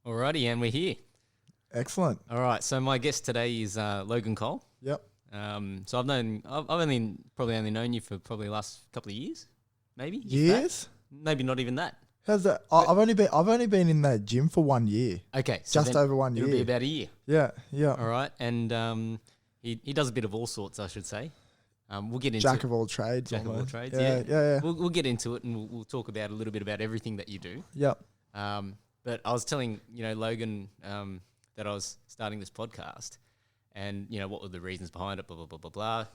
Alrighty, and we're here. Excellent. All right, so my guest today is Logan Cole. Yep. So I've probably only known you for probably the last couple of years, maybe. if that. Years? Maybe not even that. How's that? I've only been in that gym for 1 year. Okay, so Just over 1 year. It'll be about a year. Yeah. All right, and he does a bit of all sorts, I should say. We'll get into Jack of all trades. Jack of all trades. Yeah. We'll get into it, and we'll talk about a little bit about everything that you do. Yep. But I was telling Logan that I was starting this podcast, and what were the reasons behind it, blah blah blah blah blah,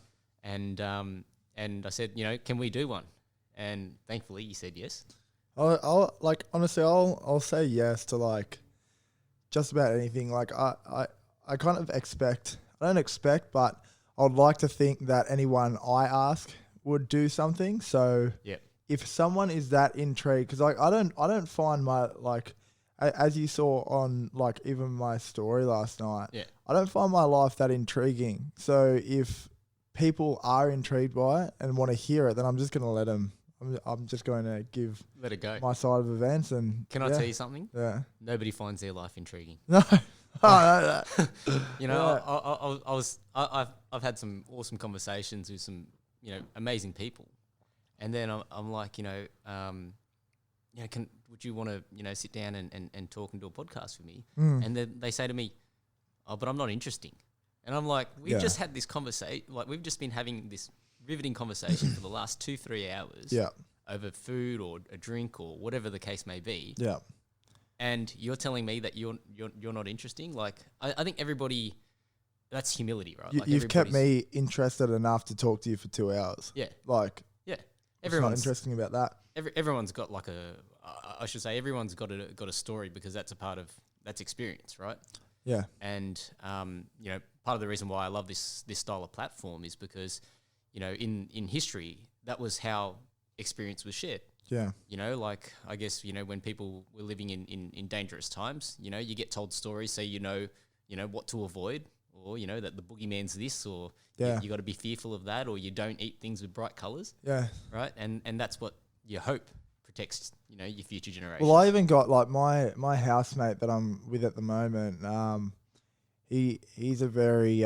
and I said, can we do one? And thankfully you said yes. I'll honestly, I'll say yes to like just about anything. Like I kind of I don't expect, but I'd like to think that anyone I ask would do something. So if someone is that intrigued, because I don't find my as you saw on even my story last night, I don't find my life that intriguing. So if people are intrigued by it and want to hear it, then I'm just going to let them. I'm just going to let it go. My side of events. And can I tell you something? Yeah. Nobody finds their life intriguing. No. I know that. I've had some awesome conversations with some amazing people, and then I'm like would you want to sit down and talk and do a podcast with me? And then they say to me, oh, but I'm not interesting. And I'm like, we've just had this conversation, we've just been having this riveting conversation for the last 2-3 hours over food or a drink or whatever the case may be. Yeah. And you're telling me that you're not interesting? I think everybody, that's humility, right? You've kept me interested enough to talk to you for 2 hours. Yeah. Everyone's not interesting about that. Everyone's got everyone's got a story, because that's experience, right? Yeah. And part of the reason why I love this style of platform is because in history that was how experience was shared. Yeah. I guess when people were living in dangerous times, you get told stories so what to avoid, or that the boogeyman's this, or you got to be fearful of that, or you don't eat things with bright colours. Yeah. Right? And that's what you hope protects your future generations. Well, I even got my housemate that I'm with at the moment. He's a very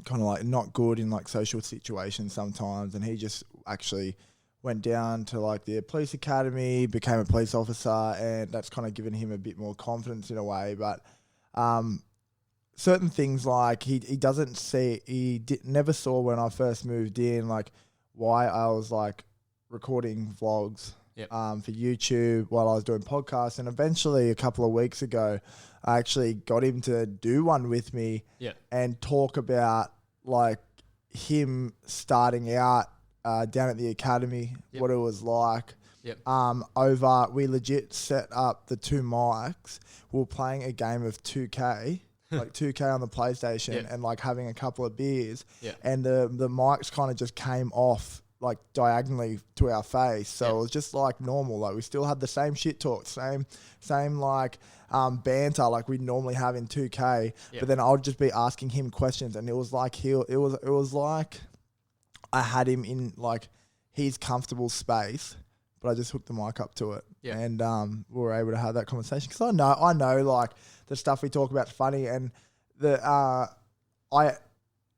kind of not good in social situations sometimes, and he just actually went down to the police academy, became a police officer, and that's kind of given him a bit more confidence in a way. But certain things he doesn't see, never saw when I first moved in, why I was recording vlogs for YouTube while I was doing podcasts. And eventually a couple of weeks ago, I actually got him to do one with me and talk about him starting out down at the academy, what it was like. We legit set up the 2 mics. We were playing a game of 2K, 2K on the PlayStation, and having a couple of beers. And the mics kind of just came off diagonally to our face. So it was just normal. We still had the same shit talk, same banter we normally have in 2K. But then I would just be asking him questions, and it was I had him in his comfortable space, but I just hooked the mic up to it, and we were able to have that conversation, because I know the stuff we talk about is funny, and I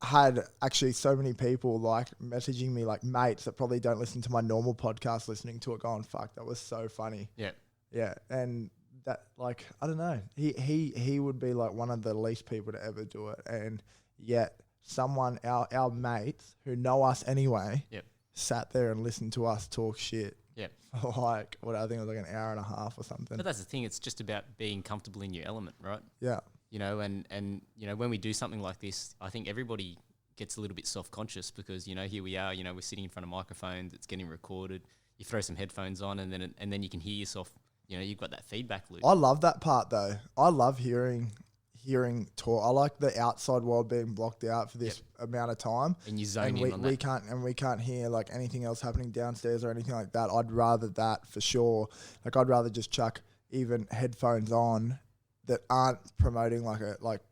had actually so many people messaging me, mates that probably don't listen to my normal podcast, listening to it, going, "Fuck, that was so funny." Yeah, and that I don't know, he would be one of the least people to ever do it, and yet someone, our mates who know us anyway, sat there and listened to us talk shit. For what I think it was an hour and a half or something. But that's the thing, it's just about being comfortable in your element, right? Yeah. And when we do something like this, I think everybody gets a little bit self-conscious, because here we are, we're sitting in front of microphones, it's getting recorded, you throw some headphones on, and then you can hear yourself, you've got that feedback loop. I love that part though. I love hearing talk. I like the outside world being blocked out for this amount of time, and you zone in on that. We can't hear anything else happening downstairs or anything like that. I'd rather that for sure. I'd rather just chuck even headphones on that aren't promoting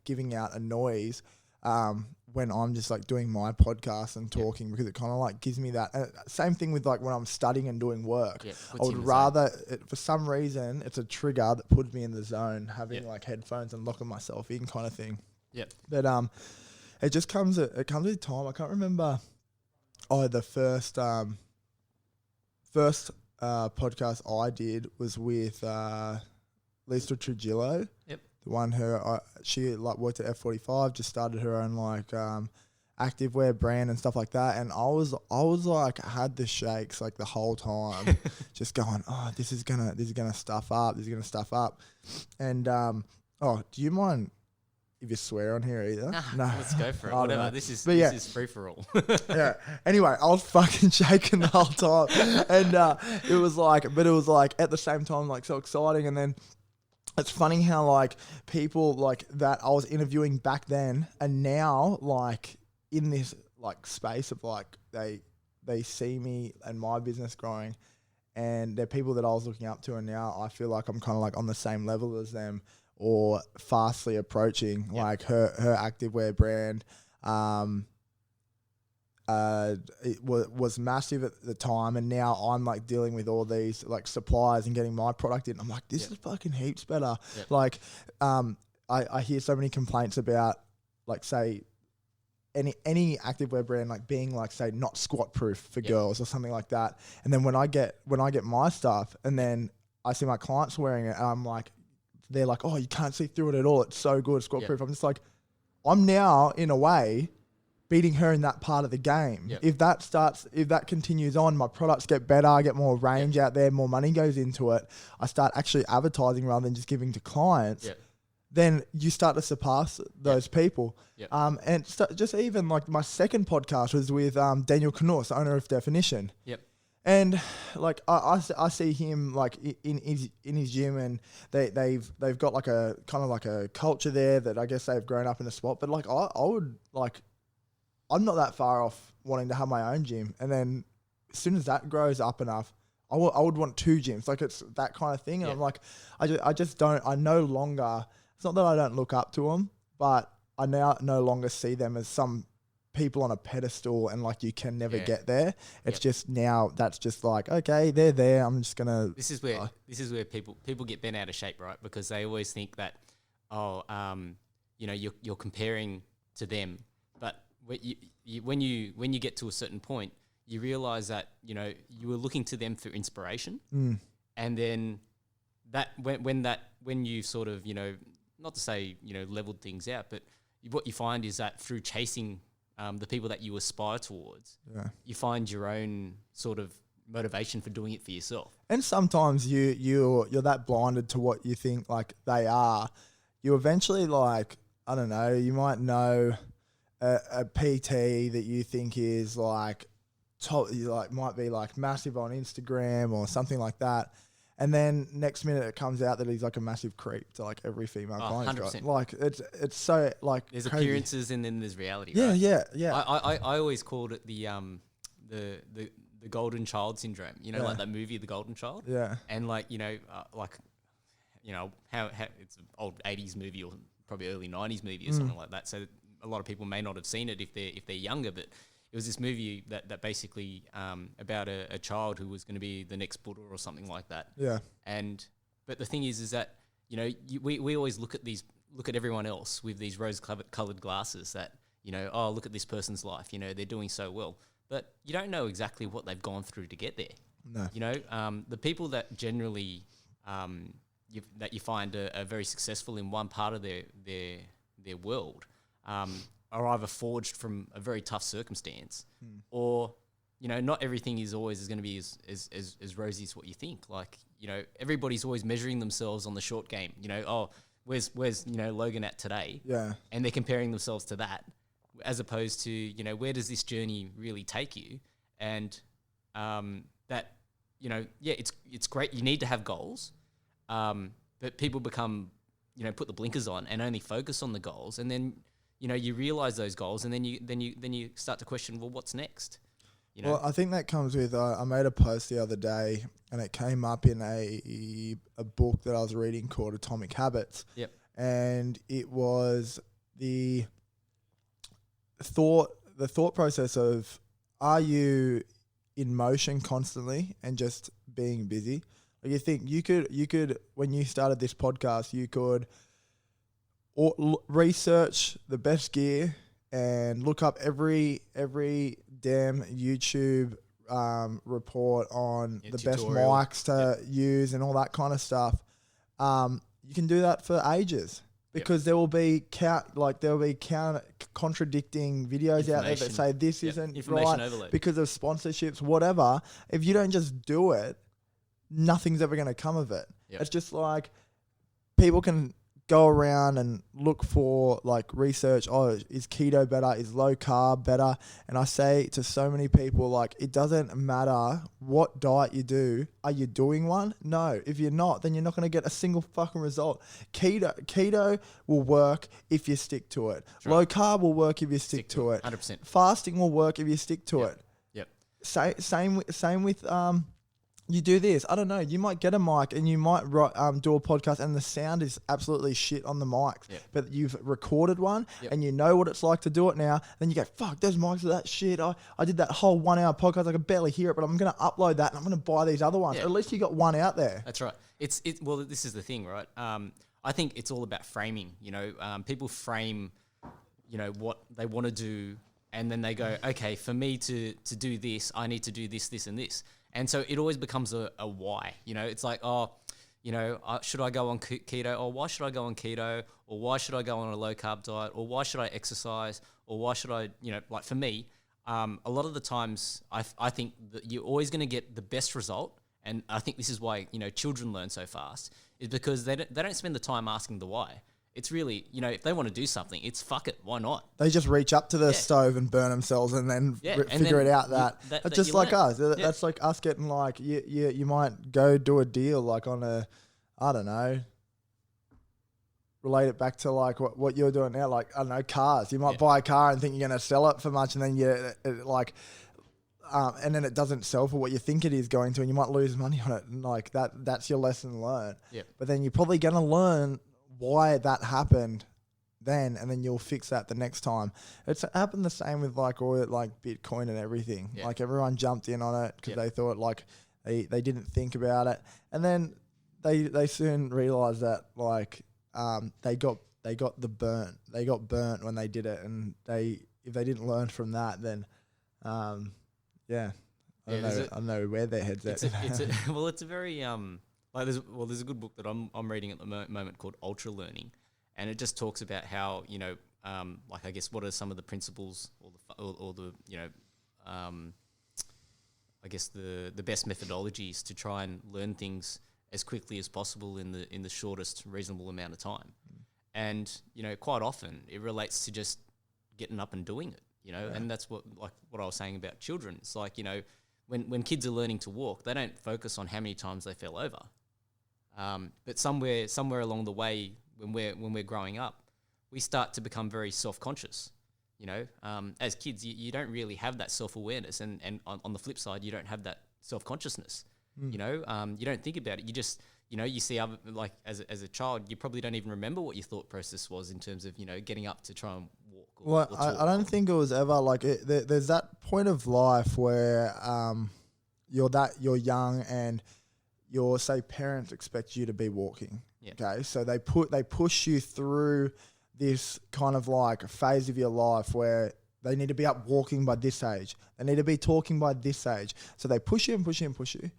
giving out a noise, when I'm just like doing my podcast and talking, because it kind of like gives me that. Same thing with like when I'm studying and doing work. I would rather, for some reason, it's a trigger that puts me in the zone, having like headphones and locking myself in kind of thing. But it just comes with time. I can't remember. The first podcast I did was with Lisa Trujillo. The one she like worked at F45, just started her own like activewear brand and stuff like that. And I was like, I had the shakes like the whole time, just going, oh, this is gonna stuff up. And do you mind if you swear on here either? No, let's go for it. Whatever. This is free for all. Yeah. Anyway, I was fucking shaking the whole time, and it was like at the same time like so exciting. And then it's funny how like people like that I was interviewing back then, and now like in this like space of like they see me and my business growing, and they're people that I was looking up to, and now I feel like I'm kind of like on the same level as them, or fastly approaching. Like her activewear brand. It was massive at the time, and now I'm like dealing with all these like suppliers and getting my product in. I'm like, this is fucking heaps better. Like, I hear so many complaints about like, say, any activewear brand like being like, say, not squat proof for girls or something like that. And then when I get my stuff, and then I see my clients wearing it, and I'm like, they're like, oh, you can't see through it at all. It's so good, squat proof. I'm just like, I'm now in a way beating her in that part of the game. If that continues on, my products get better, I get more range out there, more money goes into it, I start actually advertising rather than just giving to clients, then you start to surpass those people. And just even like my second podcast was with Daniel Knauss, the owner of Definition. And like I see him like in his gym, and they've got like a kind of like a culture there that I guess they've grown up in a spot. But like I would like, I'm not that far off wanting to have my own gym. And then as soon as that grows up enough, I would want 2 gyms. Like it's that kind of thing. And I'm like, I just don't, I no longer, it's not that I don't look up to them, but I now no longer see them as some people on a pedestal and like you can never get there. It's just now that's just like, okay, they're there. I'm just gonna. This is where people get bent out of shape, right? Because they always think that, you're comparing to them, but when you get to a certain point, you realize that you were looking to them for inspiration, and then when you sort of not to say leveled things out, but what you find is that through chasing the people that you aspire towards, you find your own sort of motivation for doing it for yourself. And sometimes you're that blinded to what you think like they are, you eventually like, I don't know, you might know a PT that you think is like top, might be like massive on Instagram or something like that. And then next minute it comes out that he's like a massive creep to like every female client. 100%. Like it's so like there's crazy. Appearances and then there's reality. Yeah, right? yeah. I always called it the golden child syndrome. Like that movie, The Golden Child. Yeah. And like how it's an old 80s movie or probably early 90s movie or something like that. So a lot of people may not have seen it if they're younger, but it was this movie that basically about a child who was going to be the next Buddha or something like that. Yeah. But the thing is that we always look at everyone else with these rose-colored glasses that look at this person's life. They're doing so well, but you don't know exactly what they've gone through to get there. No. The people that generally that you find are very successful in one part of their world. Are either forged from a very tough circumstance, or not everything is always going to be as rosy as what you think. Like everybody's always measuring themselves on the short game. Where's Logan at today? Yeah, and they're comparing themselves to that, as opposed to where does this journey really take you? And it's great. You need to have goals, but people become put the blinkers on and only focus on the goals, and then. You realize those goals, and then you start to question, well, what's next? Well, I think that comes with. I made a post the other day, and it came up in a book that I was reading called Atomic Habits. Yep. And it was the thought process of, are you in motion constantly and just being busy? Like, you think you could when you started this podcast, you could research the best gear and look up every damn YouTube report on the best mics to use and all that kind of stuff. You can do that for ages because there will be contradicting videos out there that say this isn't right overload because of sponsorships, whatever. If you don't just do it, nothing's ever going to come of it. It's just like people can go around and look for like research. Oh, is keto better? Is low carb better? And I say to so many people, like, it doesn't matter what diet you do. Are you doing one? No. If you're not, then you're not going to get a single fucking result. Keto will work if you stick to it. Sure. Low carb will work if you stick to it. 100%. Fasting will work if you stick to it. Yep. Same with you do this. I don't know. You might get a mic and you might do a podcast and the sound is absolutely shit on the mics. Yep. But you've recorded one and you know what it's like to do it now. Then you go, fuck, those mics are that shit. I did that whole 1 hour podcast. I could barely hear it, but I'm going to upload that and I'm going to buy these other ones. At least you got one out there. That's right. Well, this is the thing, right? I think it's all about framing. You know, people frame, you know, what they want to do, and then they go, okay, for me to do this, I need to do this, this, and this. And so it always becomes a why. You know, it's like, oh, you know, should I go on keto? Or why should I go on keto? Or why should I go on a low carb diet? Or why should I exercise? Or why should I, you know, like for me, a lot of the times I think that you're always going to get the best result. And I think this is why, you know, children learn so fast, is because they don't spend the time asking the why. It's really, you know, if they want to do something, it's fuck it, why not? They just reach up to the stove and burn themselves and then figure it out that's just like us. That's like us getting like, you might go do a deal like on a, I don't know, relate it back to like what you're doing now, like, I don't know, cars. You might buy a car and think you're going to sell it for much and then and then it doesn't sell for what you think it is going to and you might lose money on it. And like that's your lesson learned. Yep. But then you're probably going to learn why that happened then, and then you'll fix that the next time. It's happened the same with like all like Bitcoin and everything. Like everyone jumped in on it because they thought like they didn't think about it, and then they soon realized that like they got burnt when they did it, and if they didn't learn from that, then I don't know where their heads at. It's a very like there's a good book that I'm reading at the moment called Ultra Learning, and it just talks about how, you know, like I guess what are some of the principles or the you know, I guess the best methodologies to try and learn things as quickly as possible in the shortest reasonable amount of time. And, you know, quite often it relates to just getting up and doing it, you know, and that's what I was saying about children. It's like, you know, when kids are learning to walk, they don't focus on how many times they fell over. But somewhere along the way, when we're growing up, we start to become very self-conscious. You know, as kids, you don't really have that self-awareness, and on the flip side, you don't have that self-consciousness. You know, you don't think about it. You just, you know, you see other, like as a child, you probably don't even remember what your thought process was in terms of, you know, getting up to try and walk. I don't think it was ever like there's that point of life where you're young and your, say, parents expect you to be walking. Okay, so they push you through this kind of like phase of your life where they need to be up walking by this age. They need to be talking by this age. So they push you and push you and push you.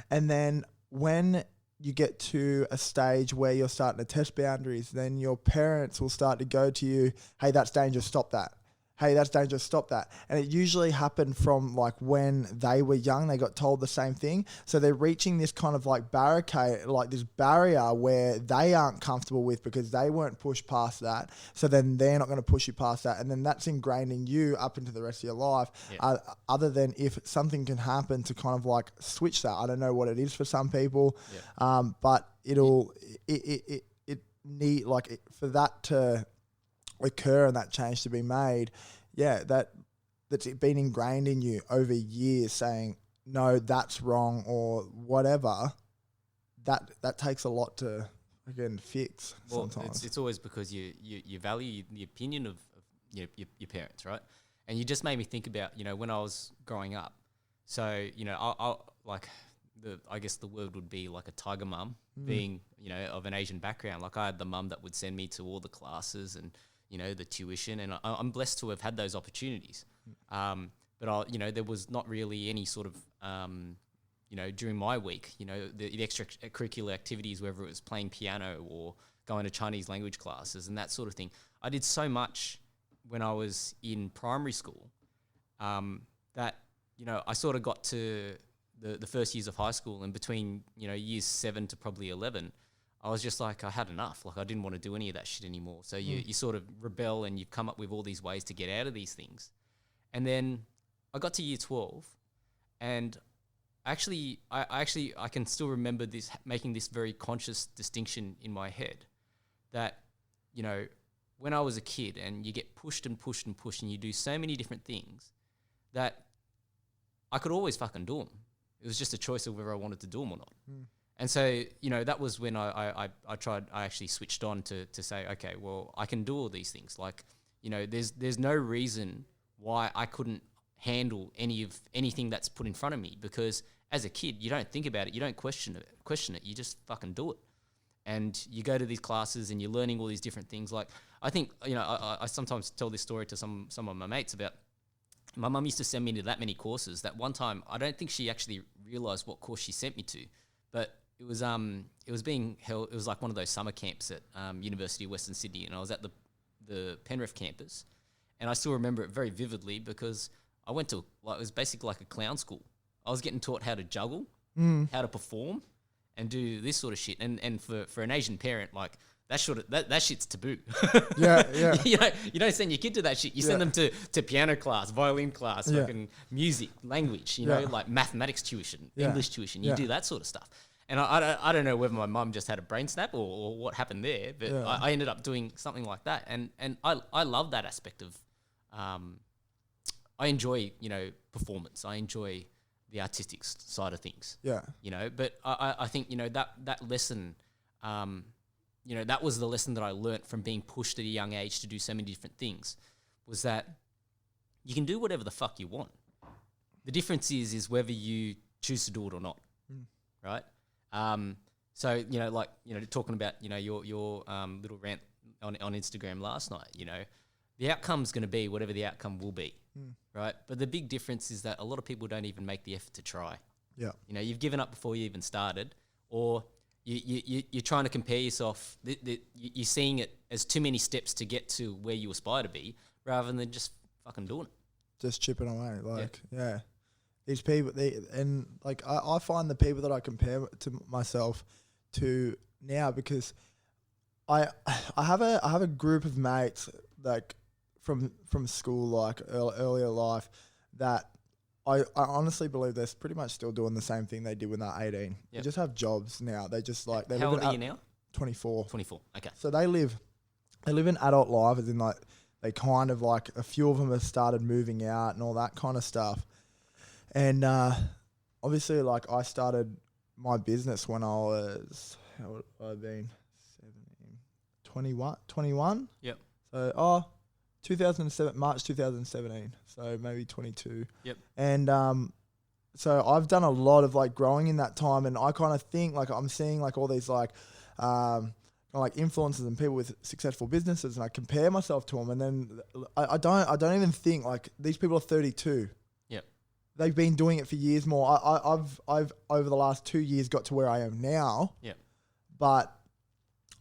And then when you get to a stage where you're starting to test boundaries, then your parents will start to go to you, hey, that's dangerous, stop that. Hey, that's dangerous, stop that. And it usually happened from like when they were young, they got told the same thing. So they're reaching this kind of like barricade, like this barrier where they aren't comfortable with because they weren't pushed past that. So then they're not going to push you past that. And then that's ingrained in you up into the rest of your life. Other than if something can happen to kind of like switch that. I don't know what it is for some people, but it need like for that to occur and that change to be made, that's been ingrained in you over years saying, no, that's wrong or whatever, that takes a lot to, again, fix sometimes. It's always because you value the opinion of your parents, right? And you just made me think about, when I was growing up. So, I like I guess the word would be like a tiger mum, being, of an Asian background. Like I had the mum that would send me to all the classes and, the tuition, and I'm blessed to have had those opportunities. But there was not really any sort of, during my week, the extracurricular activities, whether it was playing piano or going to Chinese language classes and that sort of thing. I did so much when I was in primary school that, I sort of got to the first years of high school, and between, years 7 to probably 11, I was just like, I had enough. Like I didn't want to do any of that shit anymore. So you sort of rebel and you come up with all these ways to get out of these things. And then I got to year 12, and I can still remember this, making this very conscious distinction in my head that, when I was a kid and you get pushed and pushed and pushed and you do so many different things that I could always fucking do them. It was just a choice of whether I wanted to do them or not. And so, that was when I actually switched on to say, okay, well, I can do all these things. Like, there's no reason why I couldn't handle anything that's put in front of me, because as a kid, you don't think about it, you don't question it, you just fucking do it. And you go to these classes and you're learning all these different things. Like, I think, I sometimes tell this story to some of my mates about, my mum used to send me to that many courses that one time, I don't think she actually realised what course she sent me to, but it was being held, it was like one of those summer camps at University of Western Sydney, and I was at the Penrith campus, and I still remember it very vividly because I went to, it was basically like a clown school. I was getting taught how to juggle, how to perform, and do this sort of shit. And for an Asian parent, like that shit's taboo. Yeah. You don't send your kid to that shit. You send them to piano class, violin class, fucking music, language. Like mathematics tuition, English tuition. You do that sort of stuff. And I don't know whether my mum just had a brain snap or what happened there, but I ended up doing something like that. And I love that aspect of, I enjoy, performance. I enjoy the artistic side of things. Yeah. But I think, that lesson, that was the lesson that I learnt from being pushed at a young age to do so many different things, was that you can do whatever the fuck you want. The difference is whether you choose to do it or not. Right? So, talking about, your little rant on Instagram last night, the outcome's going to be whatever the outcome will be, right? But the big difference is that a lot of people don't even make the effort to try. Yeah. You've given up before you even started, or you're trying to compare yourself. You're seeing it as too many steps to get to where you aspire to be, rather than just fucking doing it. Just chipping away, These people, I find the people that I compare to myself to now, because I have a group of mates like from school, like earlier life, that I honestly believe they're pretty much still doing the same thing they did when they're 18. Yep. They just have jobs now. They just like they. How old are you now? 24. 24. Okay. So they live an adult life, as in like they kind of like a few of them have started moving out and all that kind of stuff. And obviously, like I started my business when I was, how old have I been? 21? Yep. So, 2007, March 2017. So maybe 22. Yep. And so I've done a lot of like growing in that time, and I kind of think like I'm seeing like all these like like influencers and people with successful businesses, and I compare myself to them, and then I don't even think like these people are 32. They've been doing it for years more. I've over the last 2 years got to where I am now. Yeah. But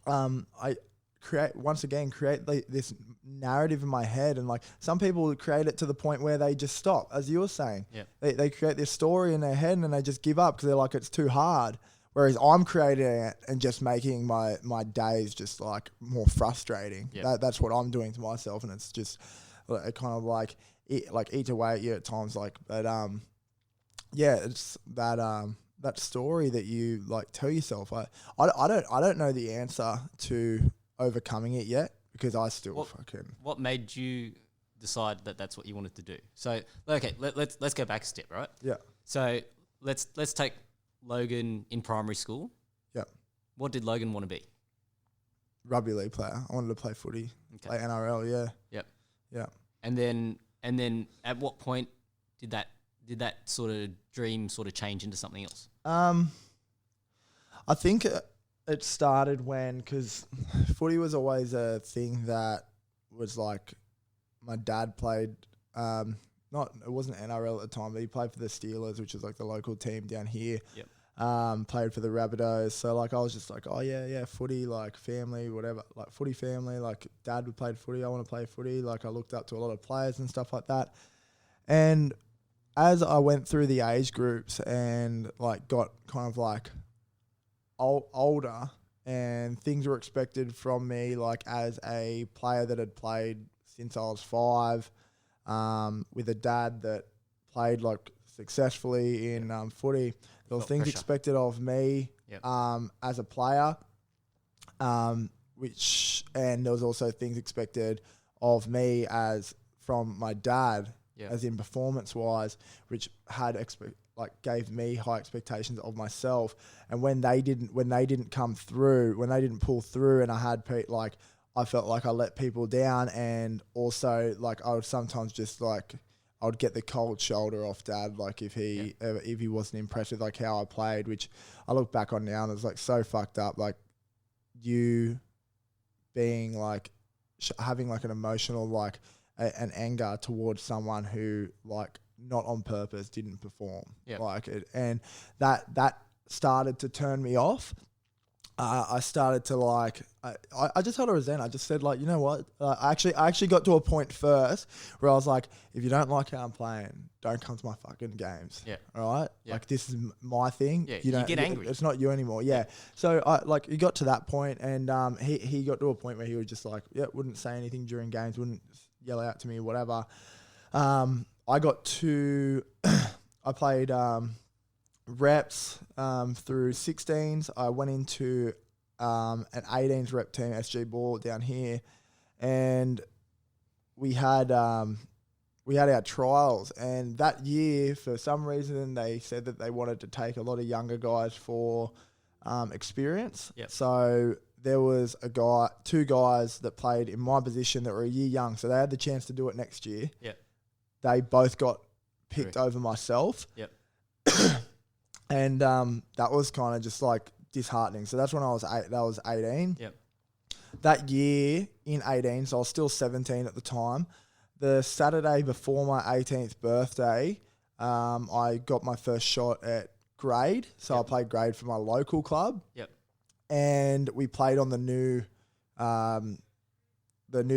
I create this narrative in my head, and like some people create it to the point where they just stop, as you were saying. Yeah. They create this story in their head and they just give up because they're like, it's too hard. Whereas I'm creating it and just making my days just like more frustrating. Yeah. That's what I'm doing to myself, and it's just kind of like eat away at you at times, like, but it's that story that you like tell yourself. I don't know the answer to overcoming it yet, because I still What made you decide that that's what you wanted to do? So okay, let's go back a step, right? Yeah. So let's take Logan in primary school. Yeah. What did Logan want to be? Rugby league player. I wanted to play footy, play NRL. Yeah. Yep. Yeah. And then at what point did that sort of dream sort of change into something else? I think it started because footy was always a thing that was like my dad played. It wasn't NRL at the time, but he played for the Steelers, which is like the local team down here. Yep. Played for the Rabbitohs. So like I was just like, oh yeah, footy, like family, whatever, like footy family. Like dad would play footy, I want to play footy. Like I looked up to a lot of players and stuff like that. And as I went through the age groups and like got kind of like older, and things were expected from me, like as a player that had played since I was 5, with a dad that played like successfully in footy. There were things expected of me as a player, and there was also things expected of me from my dad, as in performance-wise, which had gave me high expectations of myself. And when they didn't come through, when they didn't pull through, and I felt like I let people down, and also like I would sometimes just like I would get the cold shoulder off dad, like if he wasn't impressed with like how I played, which I look back on now and it's like so fucked up. Like you being like having like an emotional like an anger towards someone who like not on purpose didn't perform, like it, and that started to turn me off. I started to like, I just had a resent. I just said like, you know what? I actually got to a point first where I was like, if you don't like how I'm playing, don't come to my fucking games. Yeah. All right. Yeah. Like this is my thing. Yeah. You get angry. It's not you anymore. Yeah. So he got to that point, and he got to a point where he was just like, wouldn't say anything during games, wouldn't yell out to me, whatever. I got to, I played reps through 16s. I went into an 18s rep team, SG Ball down here, and we had our trials. And that year, for some reason, they said that they wanted to take a lot of younger guys for experience. Yep. So there was two guys that played in my position that were a year young, so they had the chance to do it next year. Yep. They both got picked over myself. Yep. And that was kind of just like disheartening. So that's when I was 18. Yep. That year in 18, so I was still 17 at the time. The Saturday before my 18th birthday, I got my first shot at grade. So I played grade for my local club. Yep. And we played on the new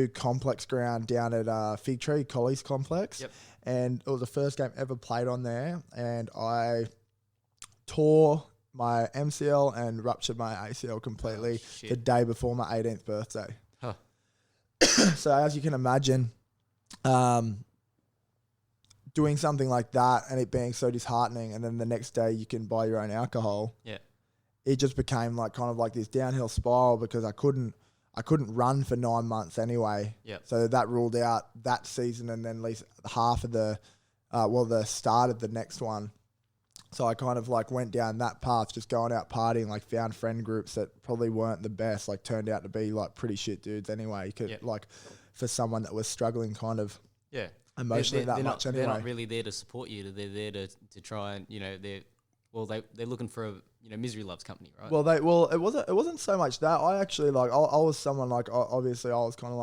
complex ground down at Fig Tree, Collies Complex. Yep. And it was the first game ever played on there. And I tore my MCL and ruptured my ACL completely the day before my 18th birthday. Huh. So as you can imagine, doing something like that and it being so disheartening, and then the next day you can buy your own alcohol. Yeah. It just became like kind of like this downhill spiral, because I couldn't run for 9 months anyway. Yep. So that ruled out that season, and then at least half of the start of the next one. So I kind of like went down that path, just going out partying, like found friend groups that probably weren't the best, like turned out to be like pretty shit dudes anyway. Like for someone that was struggling kind of emotionally they're much not, anyway. They're not really there to support you. They're there to try and, they're looking for a, misery loves company, right? Well, it wasn't so much that. I actually like, I was someone like, obviously I was kind of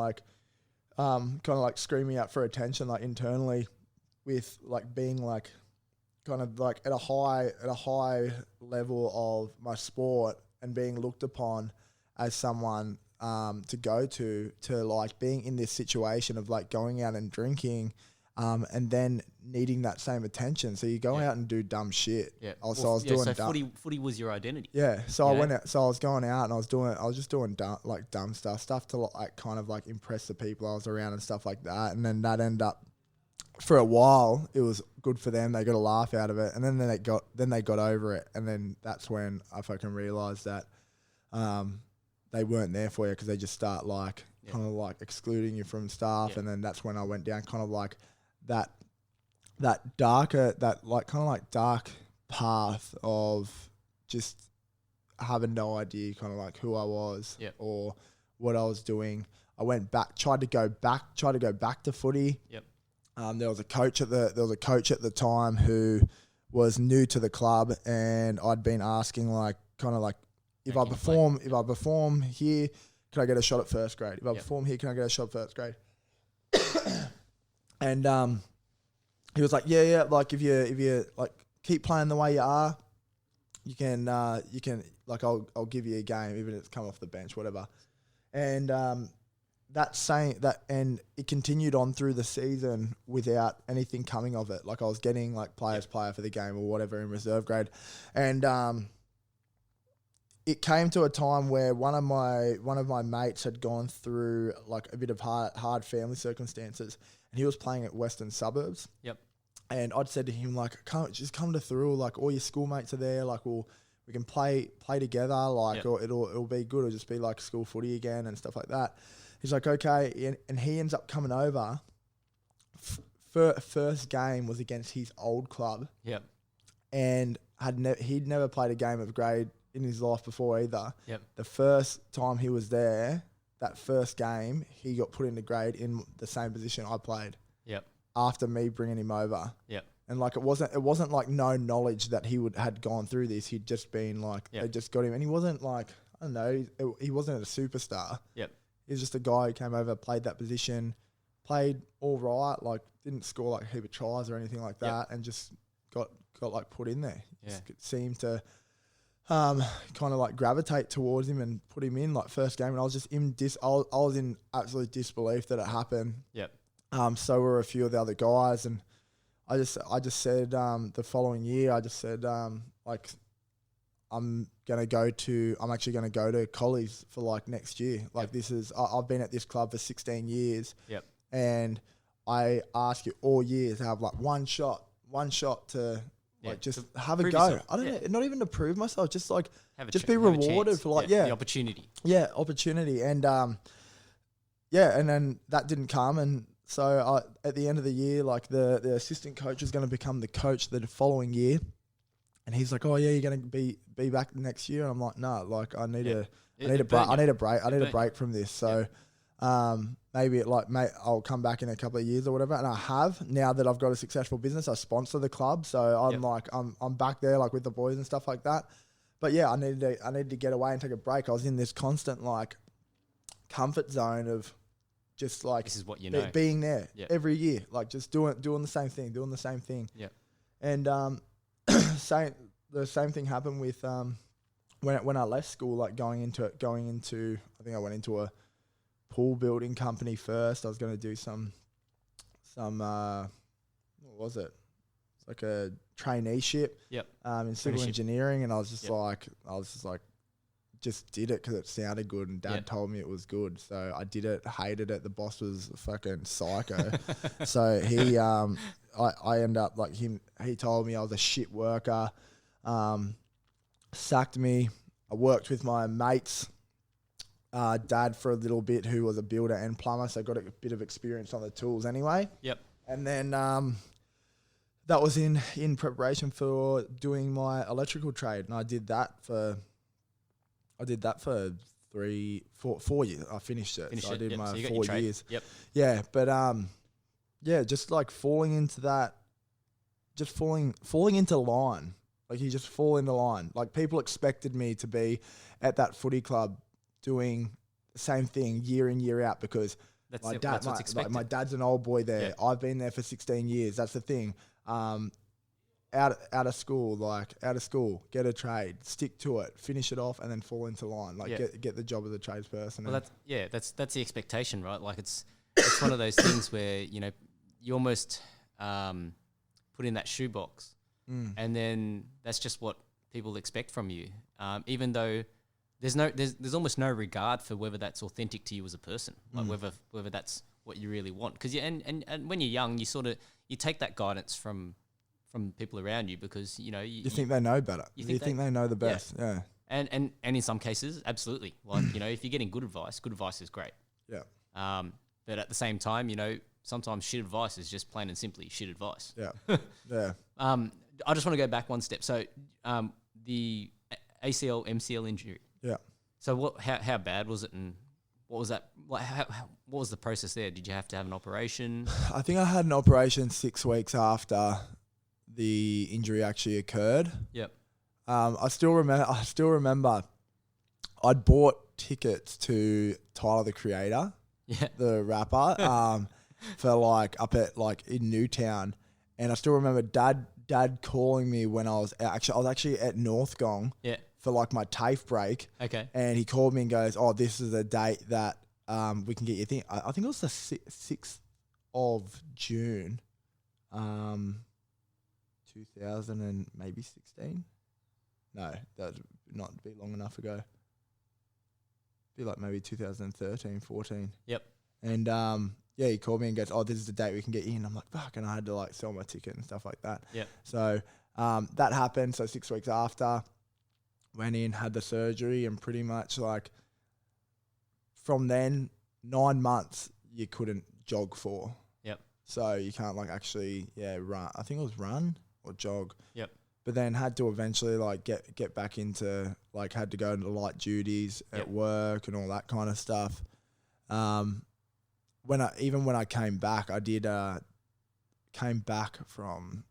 like screaming out for attention, like internally, with like being like, kind of like at a high level of my sport, and being looked upon as someone to go to like being in this situation of like going out and drinking, and then needing that same attention. So you go out and do dumb shit. Yeah. So footy was your identity. Yeah. So I went out. So I was going out and I was just doing dumb stuff to like kind of like impress the people I was around and stuff like that. And then that ended up, for a while, it was good for them. They got a laugh out of it, and then they got over it, and then that's when I fucking realised that they weren't there for you, because they just start like kind of like excluding you from stuff, and then that's when I went down kind of like that dark path of just having no idea kind of like who I was or what I was doing. I went back, tried to go back to footy. Yep. There was a coach at the time who was new to the club, and I'd been asking like kind of like if I perform here, can I get a shot at first grade? If I perform here, can I get a shot at first grade? And he was like, yeah, like if you like keep playing the way you are, you can like I'll give you a game even if it's come off the bench, whatever. And and it continued on through the season without anything coming of it. Like I was getting like player for the game or whatever in reserve grade, and it came to a time where one of my mates had gone through like a bit of hard family circumstances, and he was playing at Western Suburbs. Yep. And I'd said to him like, just come to Thurl, like all your schoolmates are there, like we can play together, like or it'll be good. It'll just be like school footy again and stuff like that. He's like, okay, and he ends up coming over. First game was against his old club. Yep. And he'd never played a game of grade in his life before either. Yep. The first time he was there, that first game, he got put into grade in the same position I played. Yep. After me bringing him over. Yep. And like it wasn't like no knowledge that he had gone through this. He'd just been like they just got him, and he wasn't like I don't know. He wasn't a superstar. Yep. He was just a guy who came over, played that position, played all right, like didn't score like a heap of tries or anything like that, and just got like put in there. Yeah. Just seemed to kind of like gravitate towards him and put him in like first game, and I was just I was in absolute disbelief that it happened. Yep. So were a few of the other guys, and I just said the following year, I just said like I'm actually gonna go to college for like next year. Like this is I've been at this club for 16 years. Yep. And I ask you all years to have like one shot to like just have a go. Yourself. I don't know, not even to prove myself, just like just be have rewarded for like the opportunity. Yeah, opportunity. And and then that didn't come, and so at the end of the year, like the assistant coach is going to become the coach the following year. And he's like, "Oh yeah, you're going to be back next year." And I'm like, "No, like I need a break from this." So maybe I'll come back in a couple of years or whatever. And I have, now that I've got a successful business, I sponsor the club, so I'm like I'm back there like with the boys and stuff like that. But yeah, I needed to get away and take a break. I was in this constant like comfort zone of just like this is what you know, being there every year, like just doing the same thing. Yeah. And the same thing happened with when I left school, like going into I think I went into a pool building company first. I was going to do some what was it? It's like a traineeship. Yep. In civil engineering, and I was just just did it because it sounded good, and Dad told me it was good, so I did it. Hated it. The boss was a fucking psycho. So he I ended up like him. He told me I was a shit worker. Sacked me. I worked with my mate's dad for a little bit, who was a builder and plumber, so I got a bit of experience on the tools anyway. Yep. And then that was in preparation for doing my electrical trade, and I did that for 4 years. I finished it. I did my 4 years. Yep. Yeah, but just like falling into that, just falling into line. Like you just fall into line. Like people expected me to be at that footy club doing the same thing year in, year out, because my dad's an old boy there. Yeah. I've been there for 16 years. That's the thing. Out of school, get a trade, stick to it, finish it off, and then fall into line. Like get the job of the tradesperson. Well, that's the expectation, right? Like it's one of those things where you almost put in that shoebox, and then that's just what people expect from you. Even though there's almost no regard for whether that's authentic to you as a person, like whether that's what you really want. Because and when you're young, you take that guidance from people around you, because you think they know better. You think they know the best. Yeah. And in some cases, absolutely. Like if you're getting good advice is great. Yeah. But at the same time, sometimes shit advice is just plain and simply shit advice. Yeah. Yeah. I just want to go back one step. So the MCL injury. Yeah. So how bad was it, and what was that? What was the process there? Did you have to have an operation? I think I had an operation 6 weeks after the injury actually occurred. Yep. I still remember I'd bought tickets to Tyler the Creator, the rapper, for like up at like in Newtown, and I still remember Dad calling me when I was actually at Northgong. Yeah. For like my TAFE break. Okay. And he called me and goes, "Oh, this is a date that we can get your thing." I think it was the 6th of June, 2000 and maybe 16. No, that'd not be long enough ago. Be like maybe 2013, 14. Yep. And he called me and goes, "Oh, this is the date we can get you in." I'm like, "Fuck!" And I had to like sell my ticket and stuff like that. Yeah. So that happened. So 6 weeks after. Went in, had the surgery, and pretty much like from then 9 months you couldn't jog for. Yep. So you can't like actually run. I think it was run or jog. Yep. But then had to eventually like get back into like had to go into light duties at work and all that kind of stuff. When I came back, I did came back from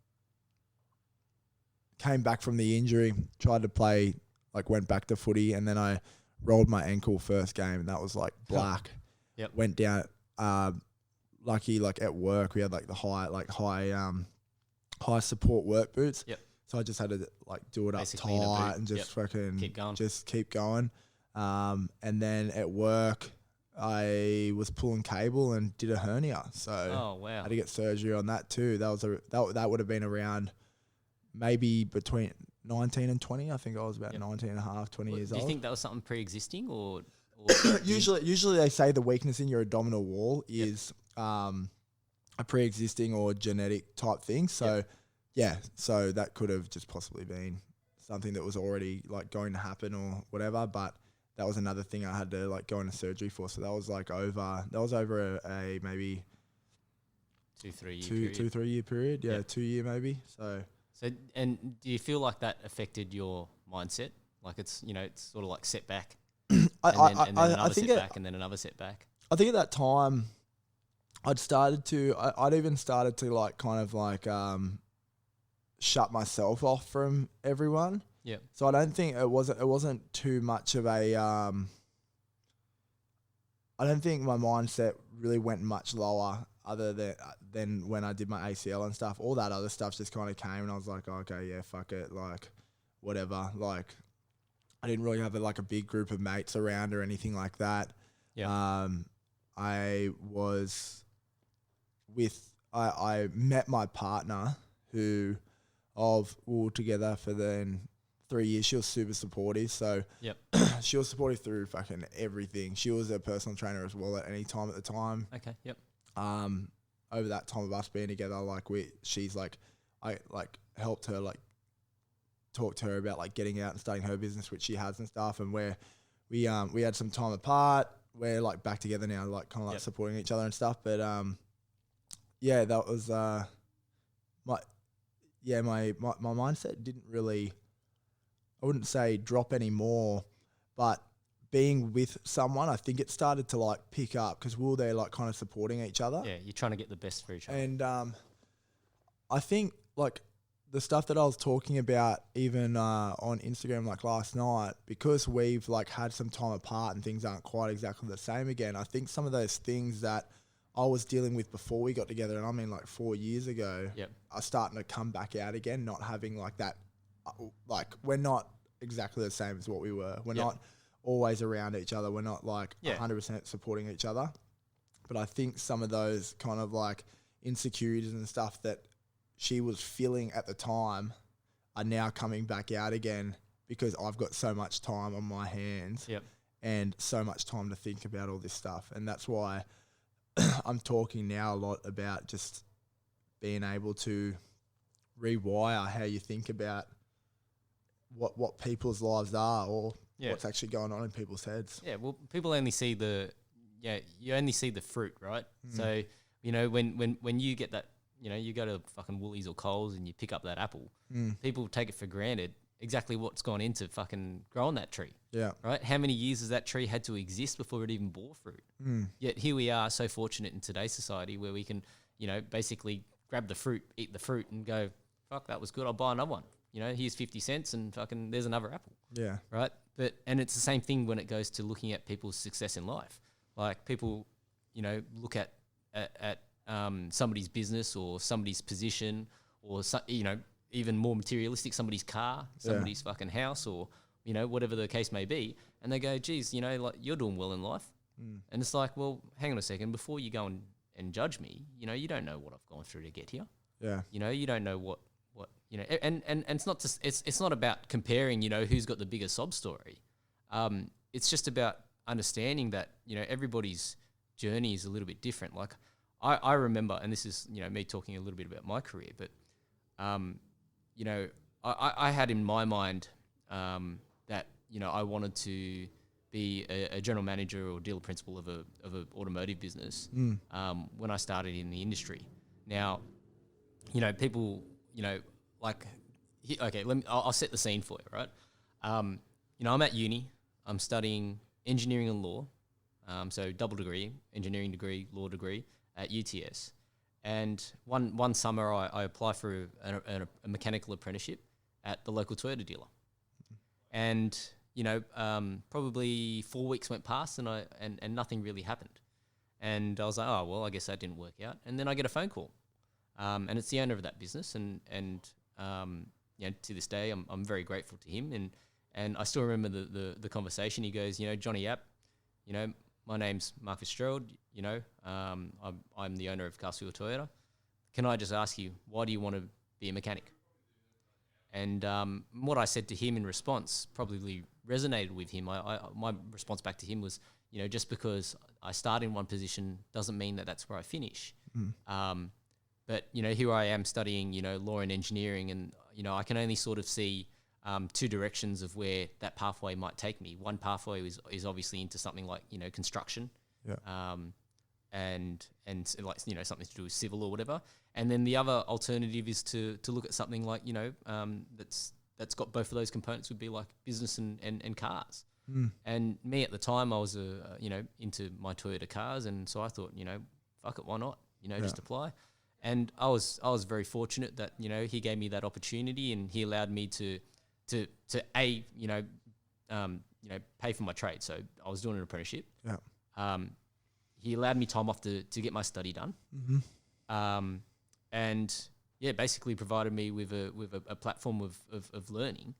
the injury, tried to play. Like went back to footy, and then I rolled my ankle first game, and that was like black. Yep. Went down. Lucky like at work we had like the high support work boots. Yep. So I just had to like do it Basically up tight and just fucking keep going. And then at work I was pulling cable and did a hernia. So I had to get surgery on that too. That would have been around maybe between 19 and 20. I think I was about 19 and a half, 20 years old. Do you think that was something pre-existing or usually they say the weakness in your abdominal wall is a pre-existing or genetic type thing. So so that could have just possibly been something that was already like going to happen or whatever, but that was another thing I had to like go into surgery for. So that was like over a maybe 2-3 year period. Yeah, 2 year maybe. So, and do you feel like that affected your mindset? Like it's sort of like setback, and then another setback, and then another setback. I think at that time, I'd even started to like kind of like shut myself off from everyone. Yeah. So I don't think it wasn't too much of a. I don't think my mindset really went much lower other than when I did my ACL and stuff. All that other stuff just kind of came, and I was like, oh, okay, yeah, fuck it, like whatever. Like I didn't really have a big group of mates around or anything like that. Yeah. I met my partner who we were together for then 3 years. She was super supportive. So she was supportive through fucking everything. She was a personal trainer as well at any time at the time. Okay. Yep. Over that time of us being together, I helped her talk to her about like getting out and starting her business, which she has and stuff. And we had some time apart. We're like back together now, like kind of like supporting each other and stuff. But that was my mindset didn't really, I wouldn't say drop anymore, but being with someone, I think it started to like pick up because we were there like kind of supporting each other. Yeah, you're trying to get the best for each other. And I think like the stuff that I was talking about even on Instagram like last night, because we've like had some time apart and things aren't quite exactly the same again, I think some of those things that I was dealing with before we got together, and I mean like 4 years ago, are starting to come back out again, not having like that, like we're not exactly the same as what we were. We're not always around each other. We're not like 100% supporting each other. But I think some of those kind of like insecurities and stuff that she was feeling at the time are now coming back out again because I've got so much time on my hands and so much time to think about all this stuff. And that's why I'm talking now a lot about just being able to rewire how you think about what people's lives are or what's actually going on in people's heads. Yeah, well, people only see you only see the fruit, right? So, when you get that, you go to fucking Woolies or Coles and you pick up that apple, people take it for granted exactly what's gone into fucking growing that tree. Yeah. Right? How many years has that tree had to exist before it even bore fruit? Yet here we are, so fortunate in today's society where we can, you know, basically grab the fruit, eat the fruit, and go, fuck, that was good. I'll buy another one. You know, here's 50 cents and fucking there's another apple. Yeah. Right? And it's the same thing when it goes to looking at people's success in life. Like people, you know, look at somebody's business or somebody's position or, you know, even more materialistic, somebody's car, somebody's fucking house, or, you know, whatever the case may be. And they go, geez, you know, like you're doing well in life. And it's like, well, hang on a second. Before you go and judge me, you know, you don't know what I've gone through to get here. Yeah. You know, you don't know what you know, and it's not just, it's not about comparing, you know, who's got the bigger sob story. It's just about understanding that, you know, everybody's journey is a little bit different. Like I remember, and this is, you know, me talking a little bit about my career, but, you know, I had in my mind that, you know, I wanted to be a general manager or dealer principal of a automotive business when I started in the industry. Now, you know, people, you know, like, okay, I'll set the scene for you, right? You know, I'm at uni. I'm studying engineering and law, so double degree, engineering degree, law degree at UTS. And one summer, I apply for a mechanical apprenticeship at the local Toyota dealer. And, you know, probably 4 weeks went past and nothing really happened. And I was like, oh, well, I guess that didn't work out. And then I get a phone call. And it's the owner of that business. And you know, to this day, I'm very grateful to him. And I still remember the conversation. He goes, you know, Johnny Yap, you know, my name's Mark Fitzgerald, you know, I'm the owner of Castle Toyota. Can I just ask you, why do you want to be a mechanic? And what I said to him in response probably resonated with him. My response back to him was, you know, just because I start in one position doesn't mean that that's where I finish. But, you know, here I am studying, you know, law and engineering, and, you know, I can only sort of see two directions of where that pathway might take me. One pathway is obviously into something like, you know, construction, and like, you know, something to do with civil or whatever. And then the other alternative is to look at something like, you know, that's got both of those components, would be like business and cars. And me at the time, I was, you know, into my Toyota cars, and so I thought, you know, fuck it, why not? You know, just apply. And I was very fortunate that, you know, he gave me that opportunity, and he allowed me to pay for my trade. So I was doing an apprenticeship. He allowed me time off to get my study done. And yeah, basically provided me with a platform of learning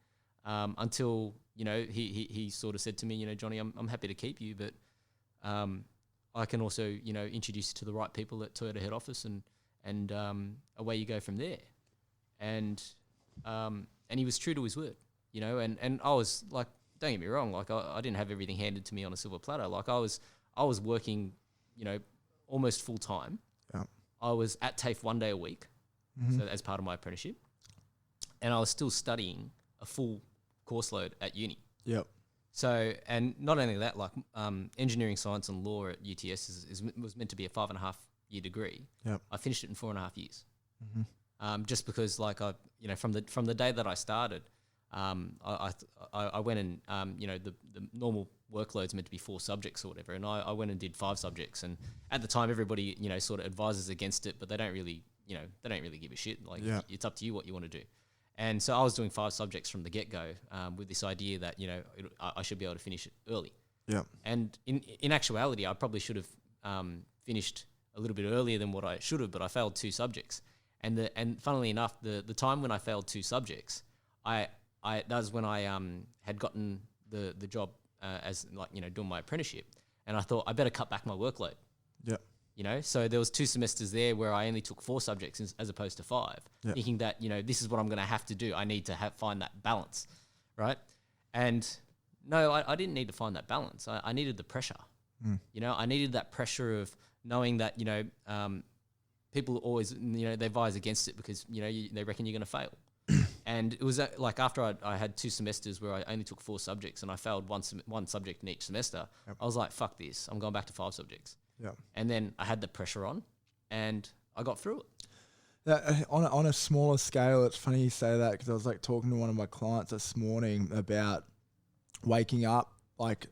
until, you know, he sort of said to me, you know, Johnny, I'm happy to keep you, but I can also, you know, introduce you to the right people at Toyota head office, and away you go from there. And he was true to his word, you know, and I was like, don't get me wrong, like I didn't have everything handed to me on a silver platter. Like I was working, you know, almost full time. I was at TAFE 1 day a week, so as part of my apprenticeship, and I was still studying a full course load at uni. So, and not only that, like engineering, science, and law at UTS was meant to be a 5.5 year degree. I finished it in 4.5 years. Just because, like, you know, from the day that I started, I went and you know, the normal workload's meant to be 4 subjects or whatever, and I went and did 5 subjects. And at the time, everybody, you know, sort of advises against it, but they don't really give a shit. Like, it's up to you what you want to do. And so I was doing 5 subjects from the get-go, with this idea that, you know, I should be able to finish it early. And in actuality, I probably should have finished a little bit earlier than what I should have, but I failed 2 subjects. And funnily enough, the time when I failed 2 subjects, that was when I had gotten the job as, like, you know, doing my apprenticeship, and I thought I better cut back my workload. You know, so there was 2 semesters there where I only took 4 subjects as opposed to 5, thinking that, you know, this is what I'm going to have to do. I need to find that balance, right? And no, I didn't need to find that balance. I needed the pressure. You know, I needed that pressure of knowing that, you know, people always, you know, they advise against it because, you know, they reckon you're going to fail. And it was like after I had 2 semesters where I only took 4 subjects and I failed one subject in each semester, I was like, fuck this, I'm going back to 5 subjects. And then I had the pressure on and I got through it. On a smaller scale, it's funny you say that, because I was like talking to one of my clients this morning about waking up, like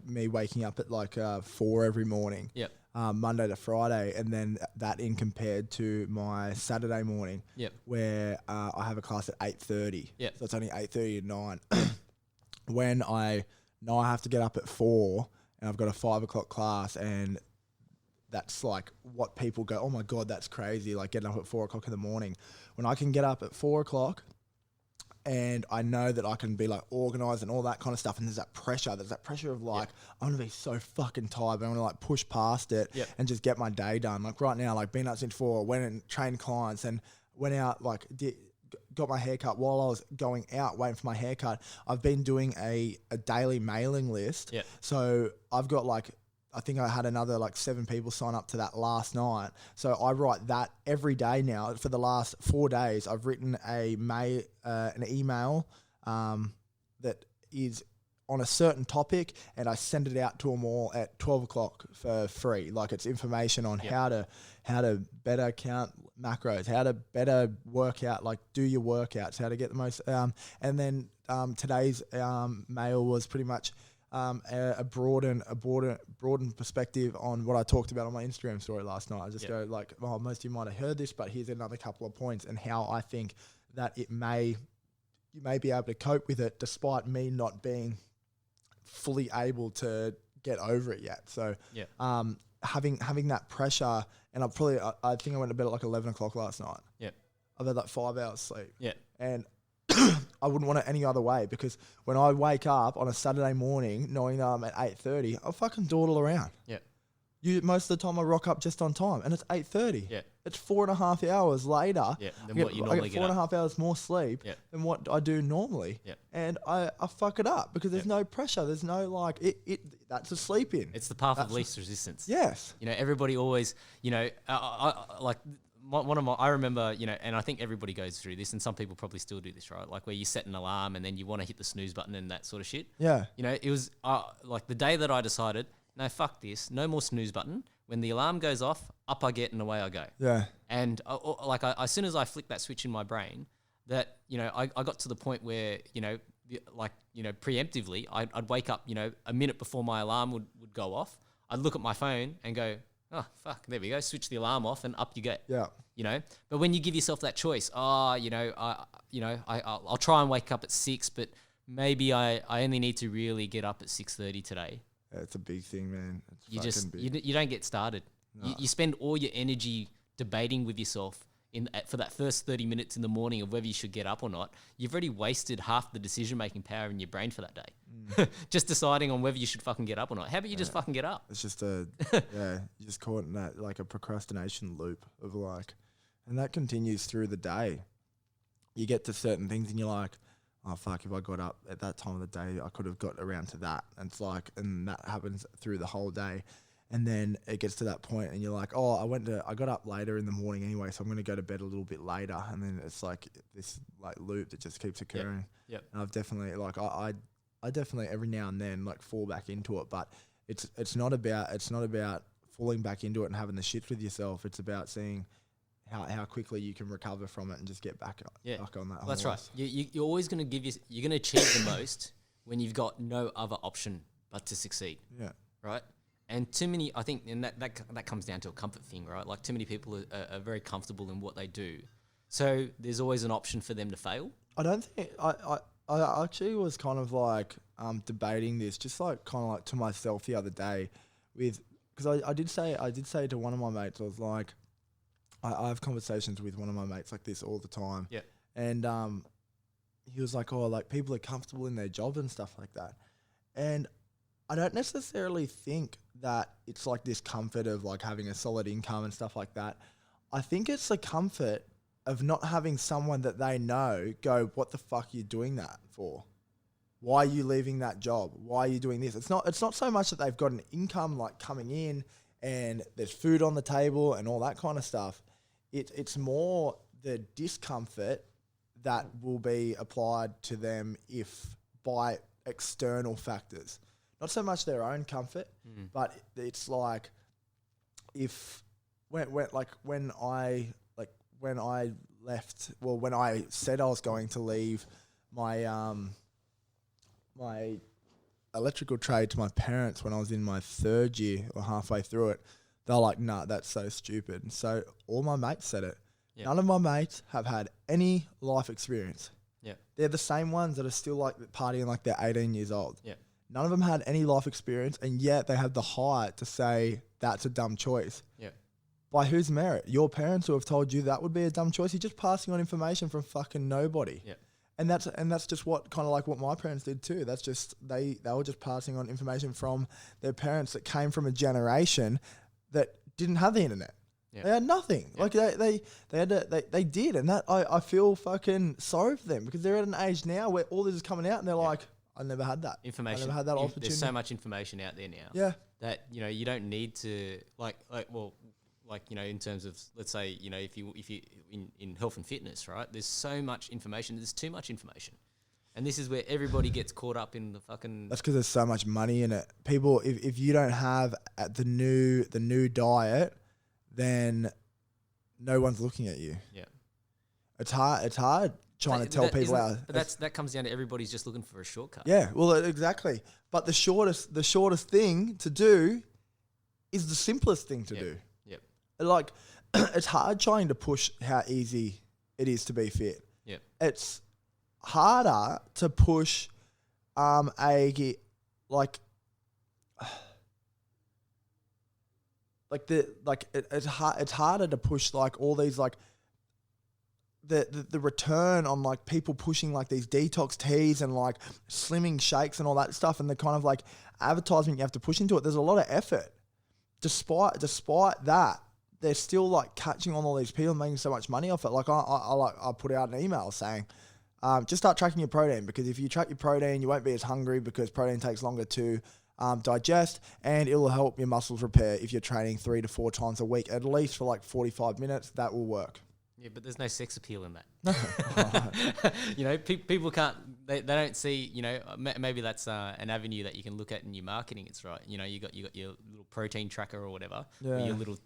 me waking up at like 4 every morning, Monday to Friday, and then that in compared to my Saturday morning, where I have a class at 8:30, so it's only 8:30 to 9. When I know I have to get up at 4 and I've got a 5 o'clock class, and that's like what people go, oh my God, that's crazy, like getting up at 4 o'clock in the morning. When I can get up at 4 o'clock and I know that I can be like organized and all that kind of stuff, and there's that pressure of like, I'm gonna be so fucking tired, but I'm gonna like push past it and just get my day done. Like right now, like been up since 4, went and trained clients, and went out, like got my haircut. While I was going out waiting for my haircut, I've been doing a daily mailing list. So I've got like, I think I had another like 7 people sign up to that last night. So I write that every day now. For the last 4 days, I've written an email that is on a certain topic, and I send it out to them all at 12 o'clock for free. Like it's information on how to better count macros, how to better work out, like do your workouts, how to get the most. And then today's mail was pretty much a broadened perspective on what I talked about on my Instagram story last night. I just go like, oh, most of you might have heard this, but here's another couple of points, and how I think that you may be able to cope with it, despite me not being fully able to get over it yet. So having that pressure, and I think I went to bed at like 11 o'clock last night. I've had like 5 hours sleep. And I wouldn't want it any other way, because when I wake up on a Saturday morning knowing that I'm at 8:30, I'll fucking dawdle around. Most of the time I rock up just on time, and it's 8:30. It's 4.5 hours later. Than what you normally get. I get 4.5 hours more sleep than what I do normally. And I fuck it up because there's no pressure. There's no like, that's a sleep in. It's the path of least resistance. Yes. You know, everybody always, you know, I remember, you know, and I think everybody goes through this, and some people probably still do this, right? Like where you set an alarm and then you want to hit the snooze button and that sort of shit. You know, it was like the day that I decided, no, fuck this, no more snooze button. When the alarm goes off, up I get and away I go. And as soon as I flicked that switch in my brain, that, you know, I got to the point where, you know, preemptively, I'd wake up, you know, a minute before my alarm would go off. I'd look at my phone and go, oh, fuck, there we go, switch the alarm off and up you get. You know, but when you give yourself that choice, I'll try and wake up at 6, but maybe I only need to really get up at 6:30 today. It's a big thing, man. It's you don't get started. No. You spend all your energy debating with yourself for that first 30 minutes in the morning of whether you should get up or not. You've already wasted half the decision-making power in your brain for that day. Just deciding on whether you should fucking get up or not. How about you just fucking get up? It's just you just caught in that, like a procrastination loop of like, and that continues through the day. You get to certain things and you're like, oh fuck, if I got up at that time of the day, I could have got around to that. And it's like, and that happens through the whole day. And then it gets to that point and you're like, oh, I got up later in the morning anyway, so I'm going to go to bed a little bit later. And then it's like this like loop that just keeps occurring. And I've definitely, like, I definitely every now and then like fall back into it, but it's not about falling back into it and having the shits with yourself. It's about seeing how quickly you can recover from it and just get back on that. That's right. You're always going to you're going to achieve the most when you've got no other option but to succeed. Right. And too many, I think, and that comes down to a comfort thing, right? Like too many people are very comfortable in what they do, so there's always an option for them to fail. I don't think I actually was kind of like debating this, just like kind of like to myself the other day, because I did say to one of my mates, I was like, I have conversations with one of my mates like this all the time. And he was like, oh, like people are comfortable in their job and stuff like that, and I don't necessarily think that it's like this comfort of like having a solid income and stuff like that. I think it's the comfort of not having someone that they know go, what the fuck are you doing that for? Why are you leaving that job? Why are you doing this? It's not so much that they've got an income like coming in and there's food on the table and all that kind of stuff. It's more the discomfort that will be applied to them if by external factors. Not so much their own comfort, but it's like when I like when I left, well, when I said I was going to leave my my electrical trade to my parents when I was in my 3rd year or halfway through it, they're like, nah, that's so stupid. And so all my mates said it. Yep. None of my mates have had any life experience. Yeah. They're the same ones that are still like partying like they're 18 years old. Yeah. None of them had any life experience, and yet they have the height to say that's a dumb choice. Yeah. By whose merit? Your parents who have told you that would be a dumb choice. You're just passing on information from fucking nobody. Yeah. And that's just what kind of like what my parents did too. That's just they were just passing on information from their parents that came from a generation that didn't have the internet. Yeah. They had nothing. Yeah. Like they did, and that I feel fucking sorry for them because they're at an age now where all this is coming out, and they're like, I never had that information. I never had that opportunity. There's so much information out there now. Yeah. That you don't need to in terms of, let's say, if you in health and fitness, right? There's so much information. There's too much information. And this is where everybody gets caught up in the fucking... That's because there's so much money in it. People, if you don't have the new diet, then no one's looking at you. Yeah. It's hard trying to tell people out. But that comes down to everybody's just looking for a shortcut. Yeah, well, exactly. But the shortest thing to do is the simplest thing to do. Yep. Like, it's hard trying to push how easy it is to be fit. Yep. It's harder to push it's harder to push like all these like the return on like people pushing like these detox teas and like slimming shakes and all that stuff, and the kind of like advertisement you have to push into it. There's a lot of effort. Despite that, they're still like catching on all these people and making so much money off it. Like I put out an email saying, just start tracking your protein, because if you track your protein, you won't be as hungry because protein takes longer to digest, and it'll help your muscles repair if you're training 3 to 4 times a week, at least for like 45 minutes. That will work. Yeah, but there's no sex appeal in that. People can't, they don't see, maybe that's an avenue that you can look at in your marketing. It's right. You got your little protein tracker or whatever, or your little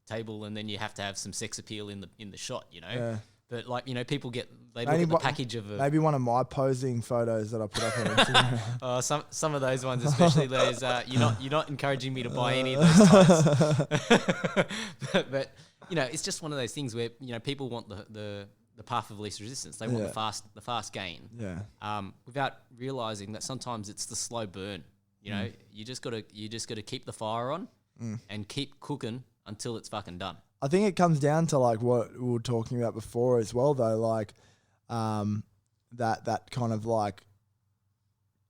table, and then you have to have some sex appeal in the shot, Yeah. But people look at the package of maybe one of my posing photos that I put up on Instagram. Some of those ones, especially those, you're not encouraging me to buy any of those types. but it's just one of those things where people want the path of least resistance. They want the fast gain. Yeah. Without realizing that sometimes it's the slow burn. You just gotta keep the fire on and keep cooking until it's fucking done. I think it comes down to like what we were talking about before as well, though, like that kind of like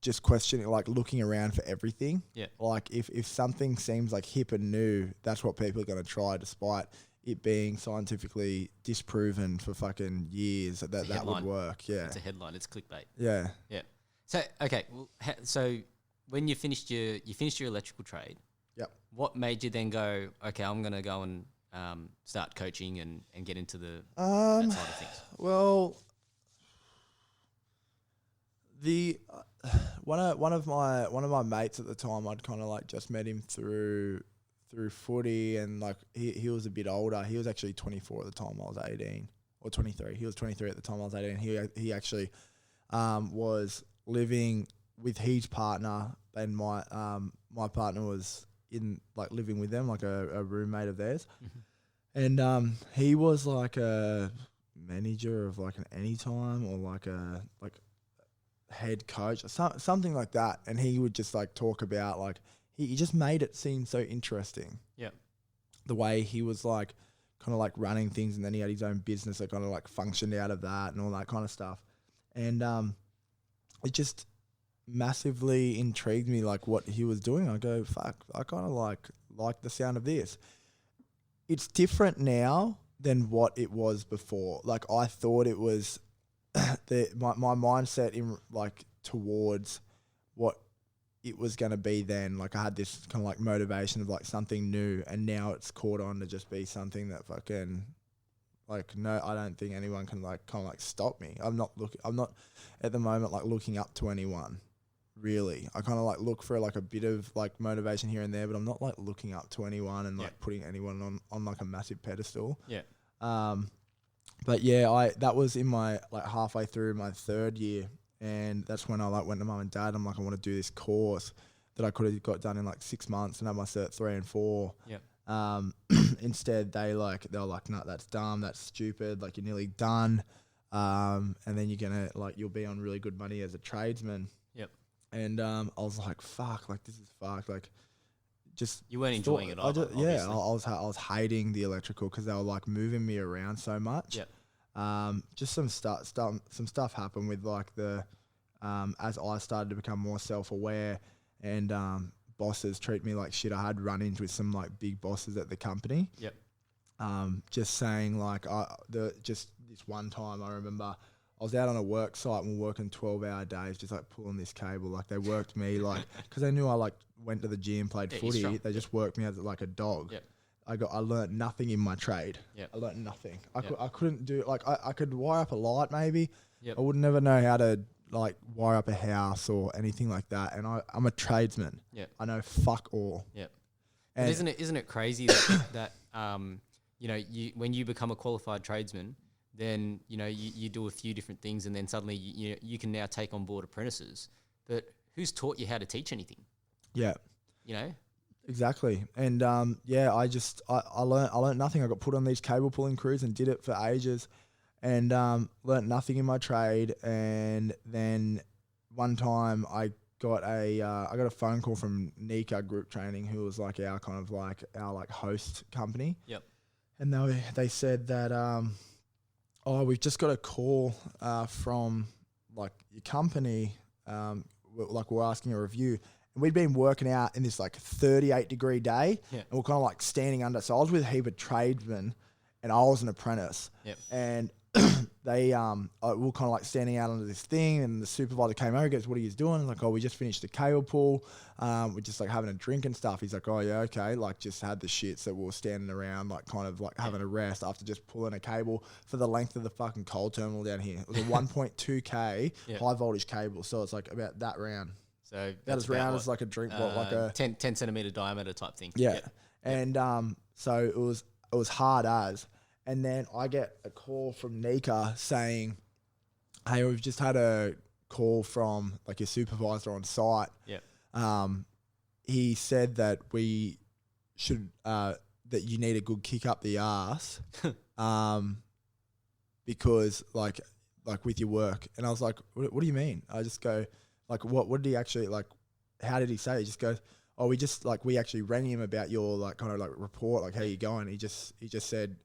just questioning, like looking around for everything. Yeah. Like if something seems like hip and new, that's what people are going to try, despite it being scientifically disproven for fucking years that would work. Yeah. It's a headline. It's clickbait. Yeah. Yeah. So okay. Well, so when you finished your electrical trade. Yep. What made you then go, okay, I'm going to go and start coaching and get into that side of things? Well, one of my mates at the time, I'd kind of like just met him through footy, and like he was a bit older. He was actually 24 at the time I was 18, or 23. He was 23 at the time I was 18. He actually was living with his partner, and my partner was in like living with them, like a roommate of theirs. Mm-hmm. And he was like a manager of like an Anytime, or like a head coach or something like that. And he would just like talk about like he just made it seem so interesting. Yeah. The way he was like kind of like running things, and then he had his own business that kind of like functioned out of that and all that kind of stuff. And it just massively intrigued me, like what he was doing. I go, fuck, I kind of like the sound of this. It's different now than what it was before. Like I thought it was my mindset in like towards what it was going to be then. Like I had this kind of like motivation of like something new, and now it's caught on to just be something that fucking like, no, I don't think anyone can like kind of like stop me. I'm not at the moment like looking up to anyone. Really, I kind of like look for like a bit of like motivation here and there, but I'm not like looking up to anyone and like putting anyone on like a massive pedestal. Yeah. But yeah, that was in my like halfway through my third year, and that's when I like went to mum and dad. I'm like, I want to do this course that I could have got done in like 6 months and have my cert 3 and 4. Yep. Instead, they were like, no, that's dumb, that's stupid. Like, you're nearly done, and then you'll be on really good money as a tradesman. Yep. And I was like, fuck, like this is fucked. Like, just you weren't enjoying it either. I was hating the electrical because they were like moving me around so much. Yep. Just some stuff happened with like the as I started to become more self-aware and bosses treat me like shit. I had run-ins with some like big bosses at the company. Yep. Just saying like just this one time I remember I was out on a work site and we're working 12-hour days, just like pulling this cable. Like they worked me like because they knew I like went to the gym, played footy. They just worked me as like a dog. Yep. I learnt nothing in my trade. Yep. I learnt nothing. I couldn't do like I could wire up a light maybe. Yep. I would never know how to like wire up a house or anything like that. And I'm a tradesman. Yep. I know fuck all. Yep. And but isn't it crazy that when you become a qualified tradesman, then you do a few different things, and then suddenly you can now take on board apprentices. But who's taught you how to teach anything? Yeah. Exactly. And I learned nothing. I got put on these cable pulling crews and did it for ages, and learnt nothing in my trade. And then one time I got a phone call from Nika Group Training, who was like our host company. Yep. And they said that we've just got a call from like your company, we're asking a review. And we'd been working out in this like 38-degree day, and we're kind of like standing under. So I was with a heap of tradesmen, and I was an apprentice. Yep. And we were kind of like standing out under this thing, and the supervisor came over and goes, "What are you doing?" I'm like, "Oh, we just finished the cable pull. We're just like having a drink and stuff." He's like, "Oh yeah, okay." Like just had the shits that we were standing around, like kind of like having a rest after just pulling a cable for the length of the fucking coal terminal down here. It was a 1.2K high voltage cable, so it's like about that round. So that's as round as like a drink, like a 10 centimeter diameter type thing. Yeah. Yep. And so it was hard as. And then I get a call from Nika saying, "Hey, we've just had a call from like your supervisor on site. Yeah. He said that we should that you need a good kick up the arse, because like with your work." And I was like, "What do you mean?" I just go, like, what did he actually like? How did he say? He just goes, "Oh, we actually rang him about your like kind of like report, like how you going." He just said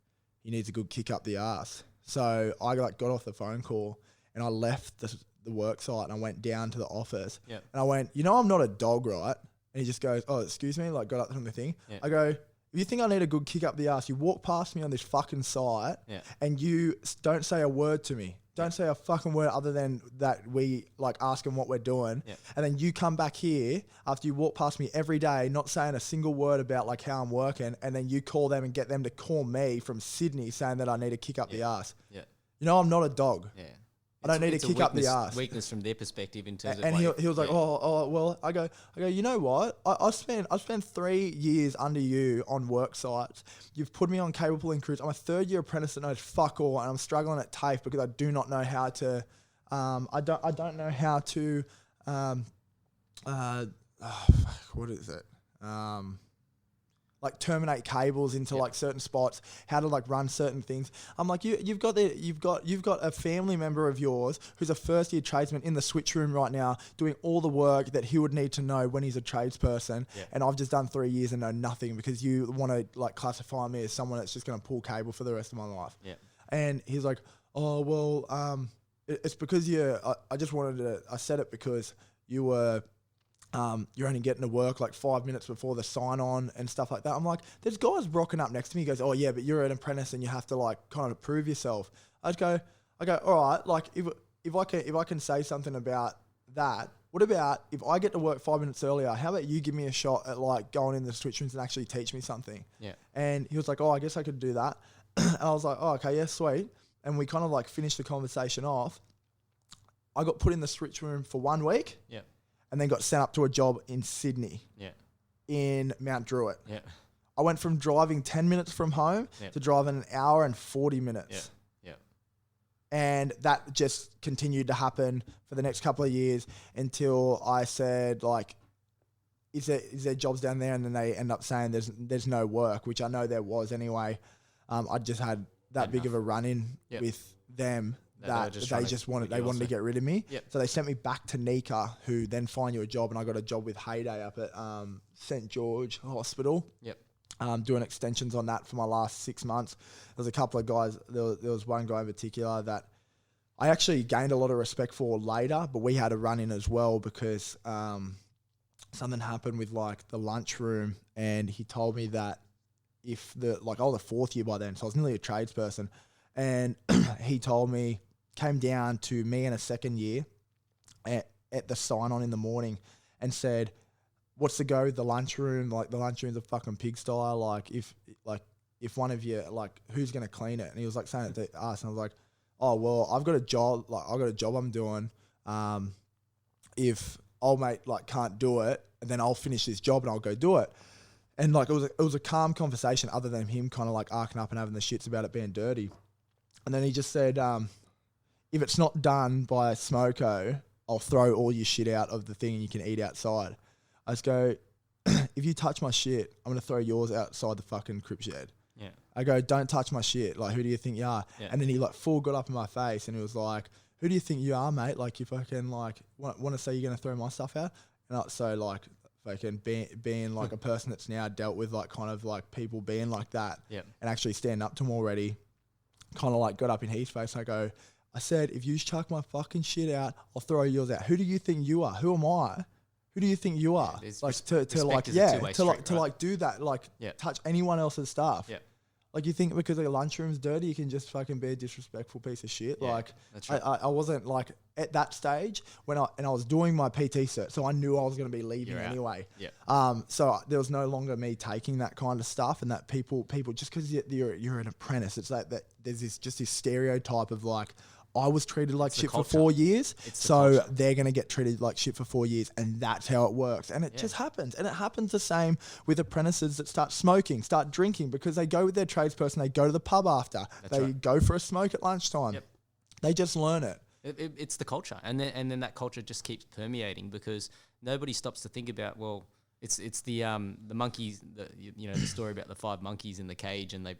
he needs a good kick up the arse. So I like got off the phone call and I left the work site and I went down to the office. Yep. And I went, "I'm not a dog, right?" And he just goes, "Oh, excuse me," like got up from the thing. Yep. I go, "If you think I need a good kick up the arse, you walk past me on this fucking site and you don't say a word to me. Don't say a fucking word other than that we like ask them what we're doing. Yep. And then you come back here after you walk past me every day, not saying a single word about like how I'm working. And then you call them and get them to call me from Sydney saying that I need to kick up the arse. Yeah. I'm not a dog. Yeah. I don't need to kick up the arse." Weakness from their perspective in terms of. And he was like, "Oh, well." I go. You know what? I spent 3 years under you on work sites. You've put me on cable pulling crews. I'm a third-year apprentice that knows fuck all, and I'm struggling at TAFE because I do not know how to. I don't know how to. What is it? Like terminate cables into like certain spots, how to like run certain things. I'm like, you've got a family member of yours who's a first year tradesman in the switch room right now doing all the work that he would need to know when he's a tradesperson. Yeah. And I've just done 3 years and know nothing because you want to like classify me as someone that's just going to pull cable for the rest of my life. Yeah. And he's like, "Oh, well, it's because I said it because you were, you're only getting to work like 5 minutes before the sign on and stuff like that." I'm like, there's guys rocking up next to me. He goes, "Oh yeah, but you're an apprentice and you have to like kind of prove yourself." I go, "All right, like if I can say something about that, what about if I get to work 5 minutes earlier? How about you give me a shot at like going in the switch rooms and actually teach me something?" Yeah. And he was like, "Oh, I guess I could do that." And I was like, "Oh, okay, yeah, sweet." And we kind of like finished the conversation off. I got put in the switch room for 1 week. Yeah. And then got sent up to a job in Sydney, in Mount Druitt. Yeah. I went from driving 10 minutes from home to driving an hour and 40 minutes. Yeah. And that just continued to happen for the next couple of years until I said, like, is there jobs down there? And then they end up saying there's no work, which I know there was anyway. I just had that big of a run-in with them that they wanted to get rid of me. Yep. So they sent me back to Nika, who then find you a job, and I got a job with Heyday up at St. George Hospital. Yep. Doing extensions on that for my last 6 months. There's a couple of guys. There was one guy in particular that I actually gained a lot of respect for later, but we had a run in as well because something happened with like the lunchroom, and he told me that I was a fourth year by then, so I was nearly a tradesperson, and he told me, came down to me in a second year at the sign on in the morning and said, what's the go with the lunchroom? Like, the lunchroom's a fucking pigsty. Like, if one of you, like, who's going to clean it? And he was like saying it to us. And I was like, oh, well, I've got a job. Like, I've got a job I'm doing. If old mate, like, can't do it, and then I'll finish this job and I'll go do it. And, like, it was a calm conversation other than him kind of, like, arcing up and having the shits about it being dirty. And then he just said, if it's not done by Smoko, I'll throw all your shit out of the thing and you can eat outside. I just go, if you touch my shit, I'm going to throw yours outside the fucking crib shed. Yeah. I go, don't touch my shit. Like, who do you think you are? Yeah. And then he, like, full got up in my face and he was like, who do you think you are, mate? Like, you fucking, like, want to say you're going to throw my stuff out? And so, like, fucking being like a person that's now dealt with, like, kind of, like, people being like that and actually stand up to them already, kind of, like, got up in his face. I said, if you chuck my fucking shit out, I'll throw yours out. Who do you think you are? Who am I? Who do you think you are? Like, to do that, like, touch anyone else's stuff. Yeah. Like, you think because the lunchroom's dirty, you can just fucking be a disrespectful piece of shit? Yeah, like, that's right. I wasn't, like, at that stage when I was doing my PT cert, so I knew I was going to be leaving anyway. Yeah. So there was no longer me taking that kind of stuff, and that people just because you're an apprentice, it's like that there's this stereotype of, like, I was treated like shit for 4 years, so they're going to get treated like shit for 4 years, and that's how it works. And it just happens. And it happens the same with apprentices that start smoking, start drinking, because they go with their tradesperson, they go to the pub after, go for a smoke at lunchtime. Yep. They just learn it. It's the culture, and then that culture just keeps permeating because nobody stops to think about, well, it's the monkeys, the story about the 5 monkeys in the cage, and they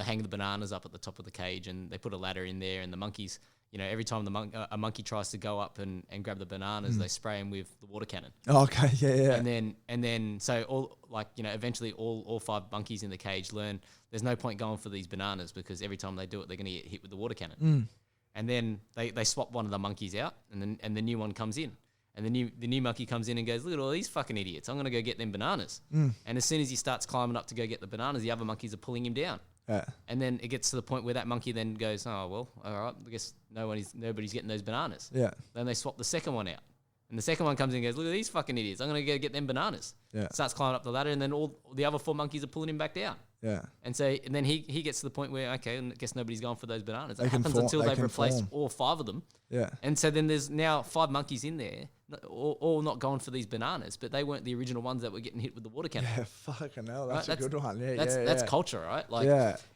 hang the bananas up at the top of the cage, and they put a ladder in there, and the monkeys, every time a monkey tries to go up and grab the bananas, they spray him with the water cannon. Oh, okay, yeah. And then so all, like, eventually all 5 monkeys in the cage learn there's no point going for these bananas because every time they do it, they're going to get hit with the water cannon. And then they swap one of the monkeys out, and the new one comes in. And the new monkey comes in and goes, look at all these fucking idiots. I'm going to go get them bananas. And as soon as he starts climbing up to go get the bananas, the other monkeys are pulling him down. Yeah. And then it gets to the point where that monkey then goes, oh, well, all right, I guess nobody's getting those bananas. Yeah. Then they swap the second one out. And the second one comes in and goes, look at these fucking idiots. I'm going to go get them bananas. Yeah. Starts climbing up the ladder, and then all the other 4 monkeys are pulling him back down. Yeah. And then he gets to the point where, okay, I guess nobody's going for those bananas. It happens until they've replaced all 5 of them. Yeah. And so then there's now 5 monkeys in there, all not going for these bananas, but they weren't the original ones that were getting hit with the water cannon. Yeah, fucking hell, that's a good one. Yeah, that's culture, right? Like,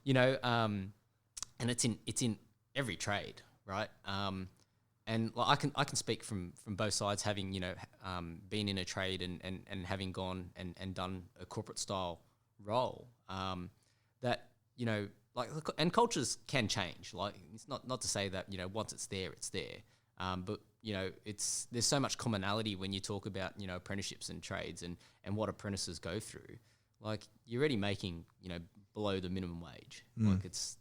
and it's in every trade, right? And like, I can speak from both sides, having been in a trade and having gone and done a corporate style role. That like, and cultures can change. Like, it's not to say that once it's there, but there's so much commonality when you talk about apprenticeships and trades and what apprentices go through. Like, you're already making below the minimum wage. Like, it's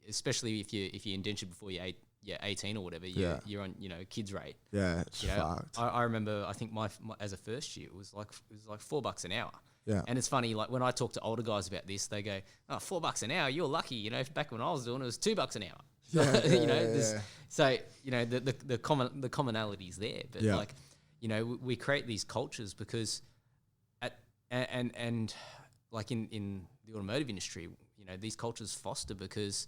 especially if you're indentured before you're 18 or whatever, you're on kids rate. Yeah, it's fucked. I remember, I think my as a first year it was like $4 an hour. Yeah. And it's funny, like, when I talk to older guys about this, they go, oh, $4 an hour, you're lucky. Back when I was doing it was $2 an hour. So the commonality is there, but like, we create these cultures because and like in the automotive industry, these cultures foster because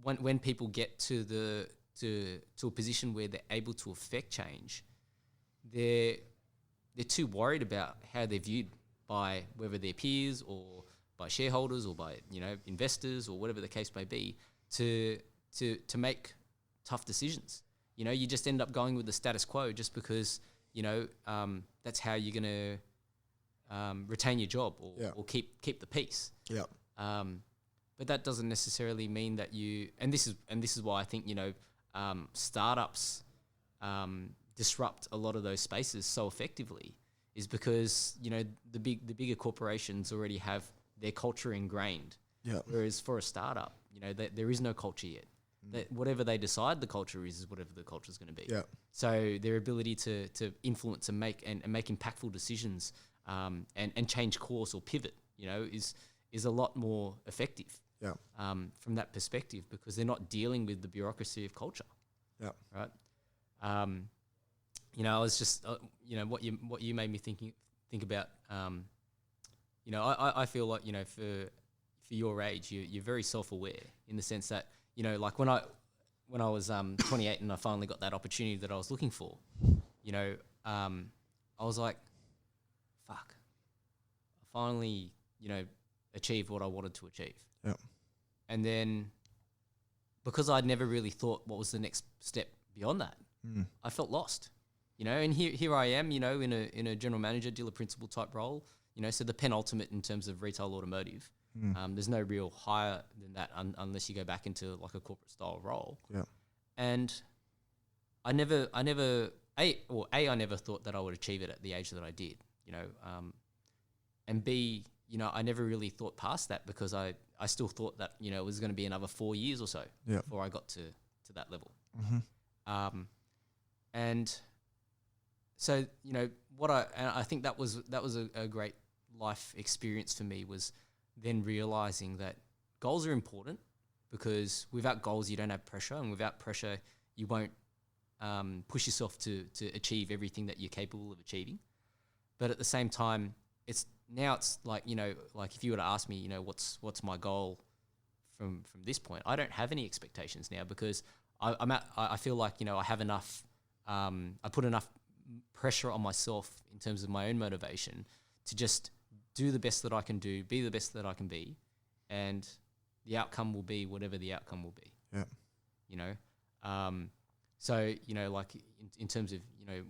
when people get to a position where they're able to affect change, they're too worried about how they're viewed by whether their peers or by shareholders or by investors or whatever the case may be to to make tough decisions. You know, you just end up going with the status quo just because, you know, that's how you're going to retain your job or keep the peace. Yeah. But that doesn't necessarily mean that you, and this is why I think, you know, startups disrupt a lot of those spaces so effectively, is because, you know, the bigger corporations already have their culture ingrained. Yeah. Whereas for a startup, you know, there is no culture yet. That whatever they decide the culture is whatever the culture is going to be. Yeah. So their ability to influence and make impactful decisions and change course or pivot, you know, is a lot more effective. Yeah. From that perspective, because they're not dealing with the bureaucracy of culture. Yeah. Right. You know, I was just you know, what you made me think about. You know, I feel like, you know, for your age, you're very self-aware in the sense that, you know, like when I was 28 and I finally got that opportunity that I was looking for, you know, I was like, fuck, I finally, you know, achieved what I wanted to achieve. Yeah. And then because I'd never really thought what was the next step beyond that, I felt lost, you know, and here I am, you know, in a general manager, dealer principal type role, you know, so the penultimate in terms of retail automotive. There's no real higher than that unless you go back into like a corporate style role. Yeah. And I never thought that I would achieve it at the age that I did, you know, and B, you know, I never really thought past that because I still thought that, you know, it was going to be another 4 years or so before I got to that level. Mm-hmm. And so, you know, I think that was a great life experience for me, was then realizing that goals are important, because without goals you don't have pressure, and without pressure you won't push yourself to achieve everything that you're capable of achieving. But at the same time, it's like, you know, like if you were to ask me, you know, what's my goal from this point, I don't have any expectations now, because I feel like, you know, I have enough, I put enough pressure on myself in terms of my own motivation to just do the best that I can do, be the best that I can be, and the outcome will be whatever the outcome will be. Yeah. You know, so, you know, like in terms of, you know,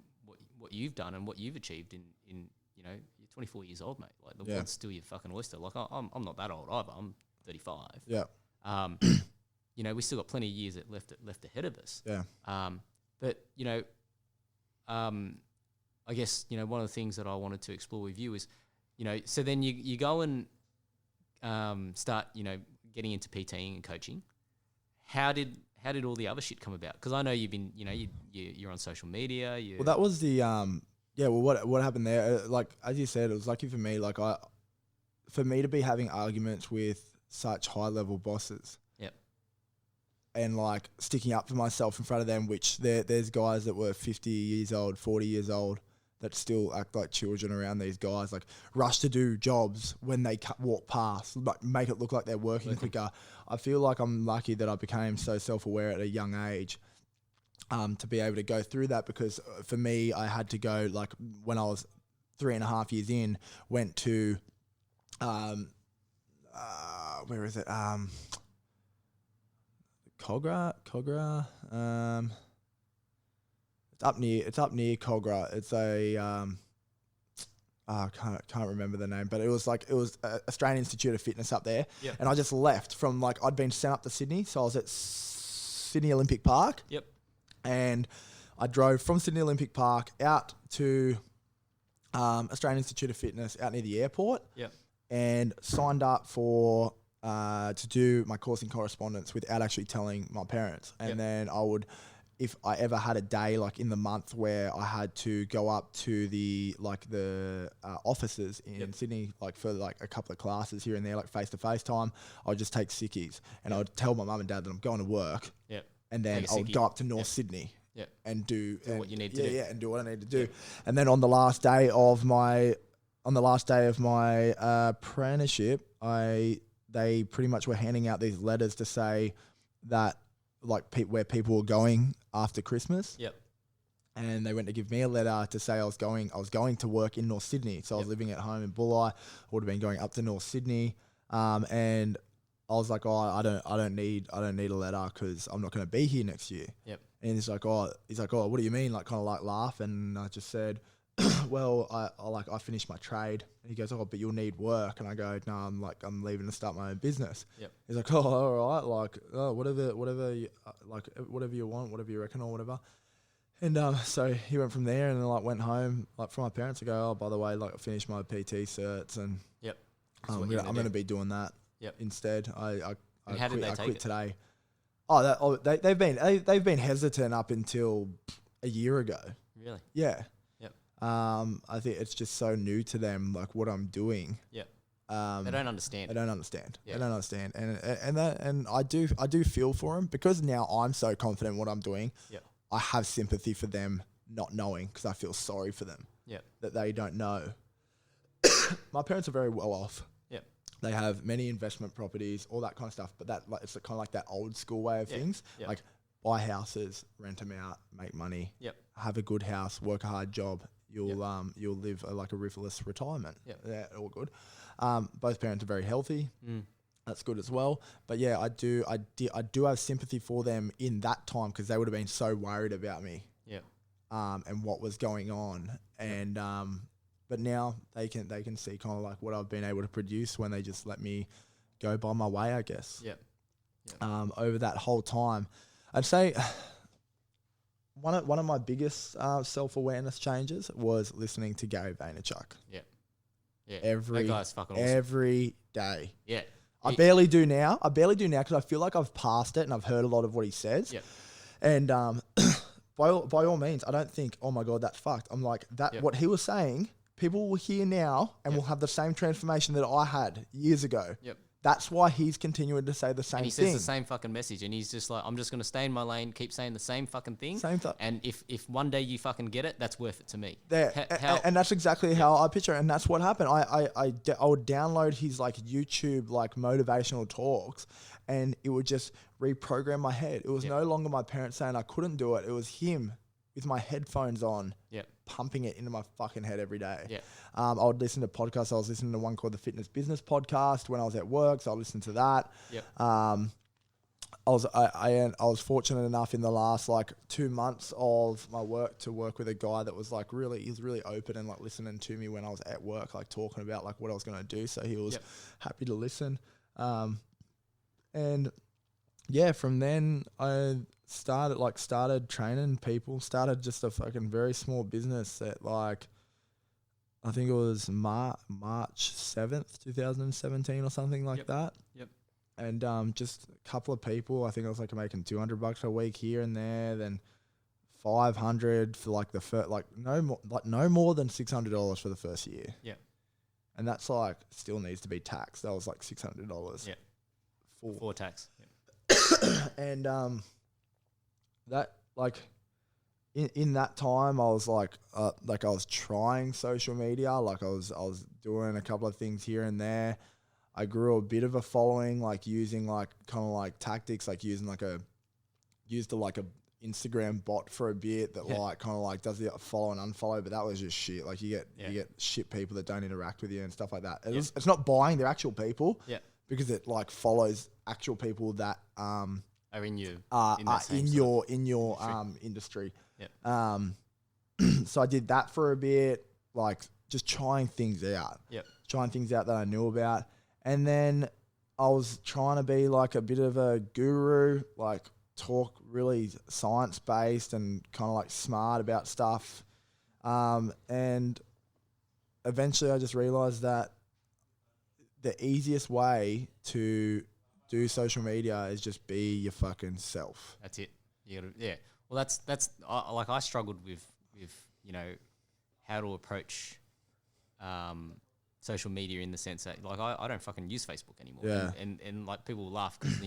what you've done and what you've achieved in you know, you're 24 years old, mate. Like the world's still your fucking oyster. Like I'm not that old either. I'm 35. Yeah. You know, we still got plenty of years left ahead of us. Yeah. But you know, I guess, you know, one of the things that I wanted to explore with you is, you know, so then you go and start, you know, getting into PTing and coaching. How did all the other shit come about? Because I know you've been, you know, you're on social media. Well, that was the yeah. Well, what happened there? Like as you said, it was lucky for me. Like for me to be having arguments with such high level bosses. Yep. And like sticking up for myself in front of them, which there's guys that were 50 years old, 40 years old, that still act like children around these guys, like rush to do jobs when they walk past, like make it look like they're working quicker. I feel like I'm lucky that I became so self-aware at a young age to be able to go through that, because for me, I had to go, like when I was 3.5 years in, went to, where is it? Cogra. It's up near Cogra. It's a I can't remember the name, but it was Australian Institute of Fitness up there. Yep. And I just left from, like, I'd been sent up to Sydney, so I was at Sydney Olympic Park. Yep. And I drove from Sydney Olympic Park out to Australian Institute of Fitness out near the airport. Yep. And signed up for to do my course in correspondence without actually telling my parents. And then I would, if I ever had a day like in the month where I had to go up to the offices in Sydney, like for like a couple of classes here and there, like face-to-face time, I would just take sickies and I would tell my mum and dad that I'm going to work. Yep. And then I would go up to North Sydney. Yep. And do what you need to do. Yeah, and do what I need to do. Yep. And then on the last day of my apprenticeship, they pretty much were handing out these letters to say that, like, where people were going after Christmas. Yep. And they went to give me a letter to say I was going to work in North Sydney. So I was living at home in Bulli. I would have been going up to North Sydney. And I was like, oh, I don't need a letter because I'm not going to be here next year. Yep. And he's like, oh, what do you mean? Like, kind of like laugh. And I just said, well, I finished my trade. And he goes, oh, but you'll need work. And I go, no, I'm leaving to start my own business. Yep. He's like, oh, all right, like, oh, whatever you want, whatever you reckon or whatever. And so he went from there and then like went home, like from my parents to go, oh, by the way, like I finished my PT certs and Yep. I'm going to be doing that. Yep. Instead, I quit today. They've been hesitant up until a year ago. Really? Yeah. Yep. I think it's just so new to them, like what I'm doing. Yep. They don't understand. They don't understand. Yeah. They don't understand. And I do feel for them because now I'm so confident in what I'm doing. Yep. I have sympathy for them not knowing because I feel sorry for them. Yep. That they don't know. My parents are very well off. They have many investment properties, all that kind of stuff. But that like it's kind of like that old school way of things. Yep. Like buy houses, rent them out, make money. Yep. Have a good house, work a hard job. You'll live like a riverless retirement. Yep. Yeah, all good. Both parents are very healthy. That's good as well. But yeah, I do have sympathy for them in that time because they would have been so worried about me. Yeah. And what was going on and but now they can see kind of like what I've been able to produce when they just let me go by my way, I guess. Yeah. Over that whole time, I'd say one of my biggest self-awareness changes was listening to Gary Vaynerchuk. Yeah. Yeah. That guy's fucking awesome. Every day. Yeah. I barely do now because I feel like I've passed it and I've heard a lot of what he says. Yeah. And by all means, I don't think, oh my God, that's fucked. I'm like, what he was saying, people will hear now and will have the same transformation that I had years ago. Yep. That's why he's continuing to say the same thing. And he says the same fucking message. And he's just like, I'm just going to stay in my lane, keep saying the same fucking thing. Same thing. And if one day you fucking get it, that's worth it to me. And that's exactly how I picture it. And that's what happened. I would download his like YouTube like motivational talks and it would just reprogram my head. It was no longer my parents saying I couldn't do it. It was him with my headphones on. Yep. Pumping it into my fucking head every day. Yeah. I would listen to podcasts. I was listening to one called the Fitness Business Podcast when I was at work, so I listened to that. Yep. I was fortunate enough in the last like 2 months of my work to work with a guy that was like he's really open and like listening to me when I was at work, like talking about like what I was going to do. So he was happy to listen. And yeah, from then I started training people, started just a fucking very small business that like, I think it was March 7th, 2017 or something like that. Yep. And just a couple of people, I think I was like making $200 a week here and there, then 500 for like the first, no more than $600 for the first year. Yeah. And that's like still needs to be taxed. That was like $600. Yeah. For tax. Yep. And that like in that time I was like I was trying social media, like I was doing a couple of things here and there. I grew a bit of a following, like using like kind of like tactics, like used a Instagram bot for a bit that like kind of like does the follow and unfollow, but that was just shit. Like you get shit people that don't interact with you and stuff like that. It's not buying, they're actual people. Yeah. Because it like follows actual people that are in your industry. Yeah. So I did that for a bit, like just trying things out. Yep. Trying things out that I knew about. And then I was trying to be like a bit of a guru, like talk really science based and kind of like smart about stuff. And eventually I just realized that the easiest way to do social media is just be your fucking self. That's it. You gotta, yeah. Well, that's like I struggled with how to approach social media in the sense that like I don't fucking use Facebook anymore. Yeah. And like people laugh because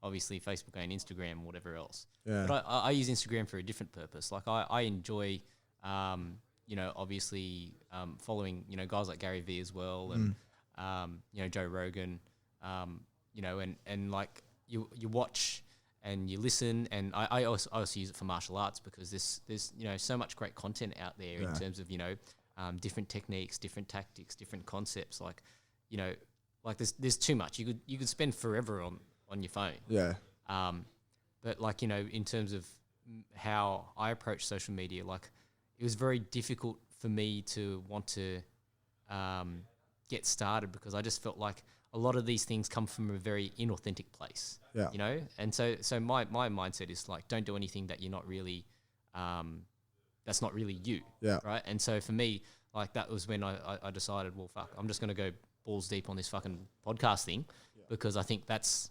obviously Facebook and Instagram or whatever else. Yeah. But I use Instagram for a different purpose. Like I enjoy obviously following guys like Gary Vee as well and Joe Rogan. And like you watch and you listen, and I also use it for martial arts because there's so much great content out there in terms of different techniques, different tactics, different concepts. Like like there's too much. You could spend forever on your phone. Yeah. But like, you know, in terms of how I approach social media, like it was very difficult for me to want to get started because I just felt like a lot of these things come from a very inauthentic place. Yeah. You know? And so my mindset is like, don't do anything that you're not really, that's not really you. Yeah. Right. And so for me, like that was when I decided, well, fuck, I'm just going to go balls deep on this fucking podcast thing because I think that's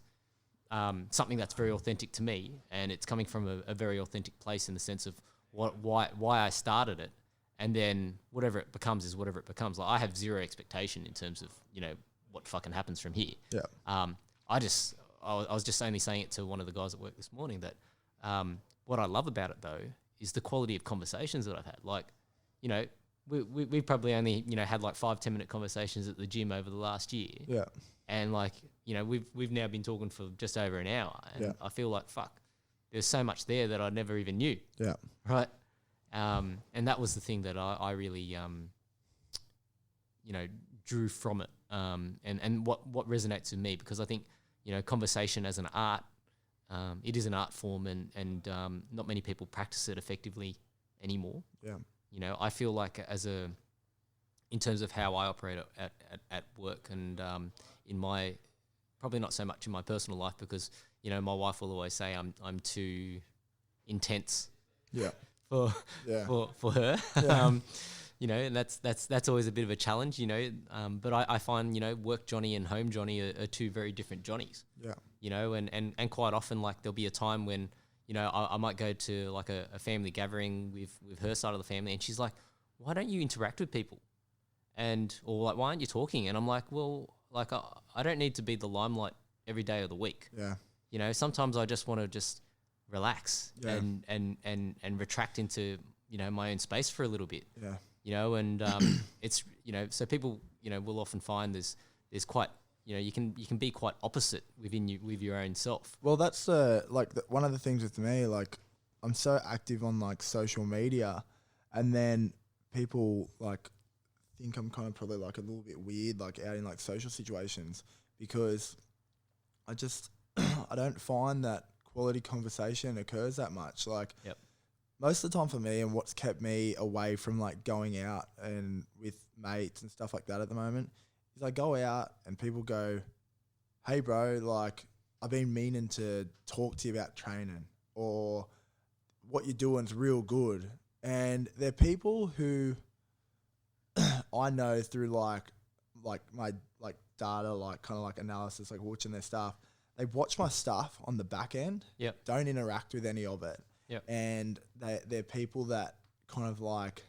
something that's very authentic to me, and it's coming from a very authentic place in the sense of why I started it, and then whatever it becomes is whatever it becomes. Like I have zero expectation in terms of, you know, what fucking happens from here. Yeah. I was just only saying it to one of the guys at work this morning that what I love about it though is the quality of conversations that I've had. Like, you know, we've probably only, you know, had like 5-10 minute conversations at the gym over the last year. Yeah. And like, you know, we've now been talking for just over an hour, and I feel like fuck, there's so much there that I never even knew. Yeah. Right. And that was the thing that I really, you know, drew from it. And what resonates with me, because I think, you know, conversation as an art, it is an art form, and not many people practice it effectively anymore. Yeah. You know, I feel like in terms of how I operate at work and in my, probably not so much in my personal life, because, you know, my wife will always say I'm too intense. Yeah. For her. Yeah. You know, and that's always a bit of a challenge, you know. But I find, you know, work Johnny and home Johnny are two very different Johnnies. Yeah. You know, and quite often, like, there'll be a time when, you know, I might go to like a family gathering with her side of the family, and she's like, why don't you interact with people? Or like, why aren't you talking? And I'm like, well, like, I don't need to be the limelight every day of the week. Yeah. You know, sometimes I just want to just relax Yeah. and retract into, you know, my own space for a little bit. Yeah. You know, and it's, you know, so people, you know, will often find there's quite, you know, you can be quite opposite with your own self. Well, that's one of the things with me, like I'm so active on like social media, and then people like think I'm kind of probably like a little bit weird, like out in like social situations, because I just I don't find that quality conversation occurs that much. Like, yep. Most of the time for me, and what's kept me away from like going out and with mates and stuff like that at the moment, is I go out and people go, hey bro, like I've been meaning to talk to you about training, or what you're doing's real good. And they're people who I know through like my like data, like kind of like analysis, like watching their stuff. They watch my stuff on the back end. Yep. Don't interact with any of it. Yep. And they're people that kind of like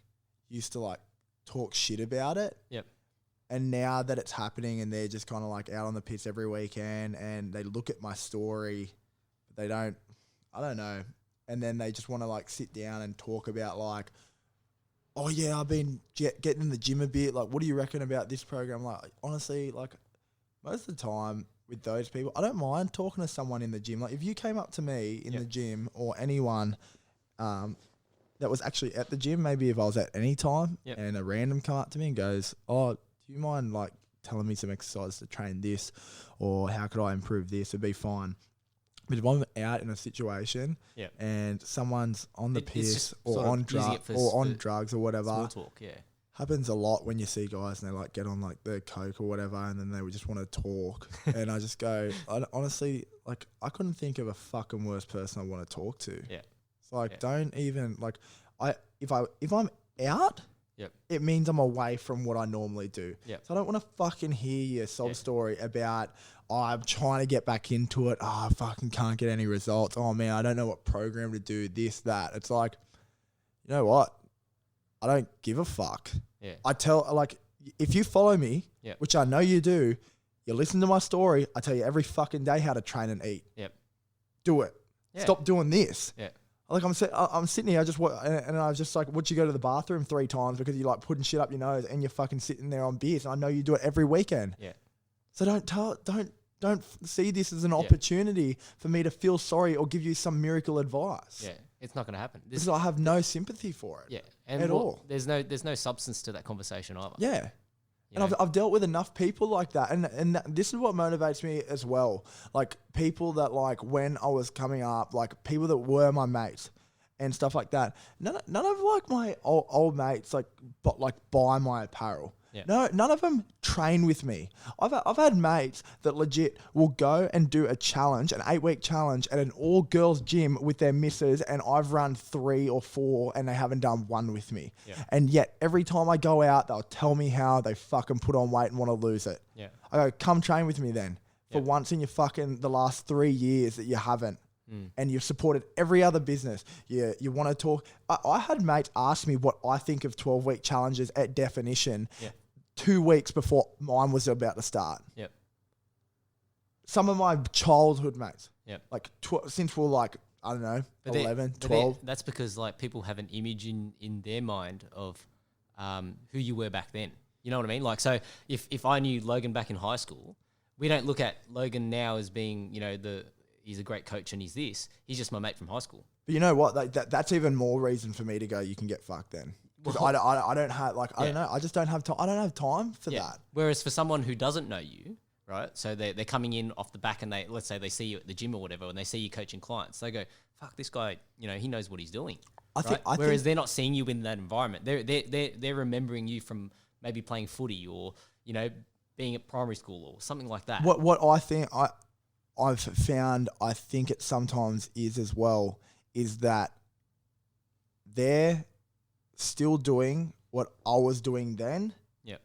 used to like talk shit about it. Yep. And now that it's happening and they're just kind of like out on the piss every weekend, and they look at my story, but they don't, I don't know. And then they just want to like sit down and talk about like, oh yeah, I've been getting in the gym a bit. Like, what do you reckon about this program? Like, honestly, like most of the time with those people, I don't mind talking to someone in the gym. Like, if you came up to me in the gym, or anyone that was actually at the gym, maybe if I was at any time, and a random come up to me and goes, oh, do you mind like telling me some exercises to train this, or how could I improve this? It'd be fine. But if I'm out in a situation and someone's on the piss or on drugs or whatever, small talk, happens a lot when you see guys and they like get on like the coke or whatever, and then they would just want to talk. And I just go, honestly, like I couldn't think of a fucking worse person I want to talk to. Yeah. It's like, don't even like, if I'm out, it means I'm away from what I normally do. Yep. So I don't want to fucking hear your sob story about, oh, I'm trying to get back into it. Oh, I fucking can't get any results. Oh man, I don't know what program to do, this, that. It's like, you know what? I don't give a fuck. Yeah. I tell, like, if you follow me, which I know you do, you listen to my story, I tell you every fucking day how to train and eat. Yep. Do it. Yeah. Stop doing this. Yeah. Like I'm sitting here, and I was just like, would you go to the bathroom 3 times because you like putting shit up your nose and you're fucking sitting there on beers, and I know you do it every weekend. Yeah. So don't see this as an opportunity for me to feel sorry or give you some miracle advice. Yeah. It's not going to happen. Because I have no sympathy for it. Yeah. And at all. There's no substance to that conversation either. Yeah. And I've dealt with enough people like that. And this is what motivates me as well. Like people that like when I was coming up, like people that were my mates and stuff like that. None of like my old mates like buy my apparel. Yeah. No, none of them train with me. I've had mates that legit will go and do a challenge, an 8-week challenge at an all-girls gym with their missus, and I've run 3 or 4 and they haven't done 1 with me. Yeah. And yet every time I go out, they'll tell me how they fucking put on weight and want to lose it. Yeah. I go, come train with me then. For once in your fucking the last 3 years that you haven't. And you've supported every other business. You want to talk. I had mates ask me what I think of 12-week challenges at definition 2 weeks before mine was about to start. Yep. Some of my childhood mates. Yep. Like since we're like, I don't know, 11, 12. That's because like people have an image in their mind of who you were back then. You know what I mean? Like, so if I knew Logan back in high school, we don't look at Logan now as being, you know, he's a great coach and he's this. He's just my mate from high school. But you know what? That's even more reason for me to go, you can get fucked then. Because I don't have, like, I don't know. I just don't have time. I don't have time for that. Whereas for someone who doesn't know you, right? So they're coming in off the back and let's say they see you at the gym or whatever and they see you coaching clients. They go, fuck, this guy, you know, he knows what he's doing. Whereas they're not seeing you in that environment. They're remembering you from maybe playing footy or, you know, being at primary school or something like that. What I think I've found, I think it sometimes is as well, is that they're still doing what I was doing then. Yep.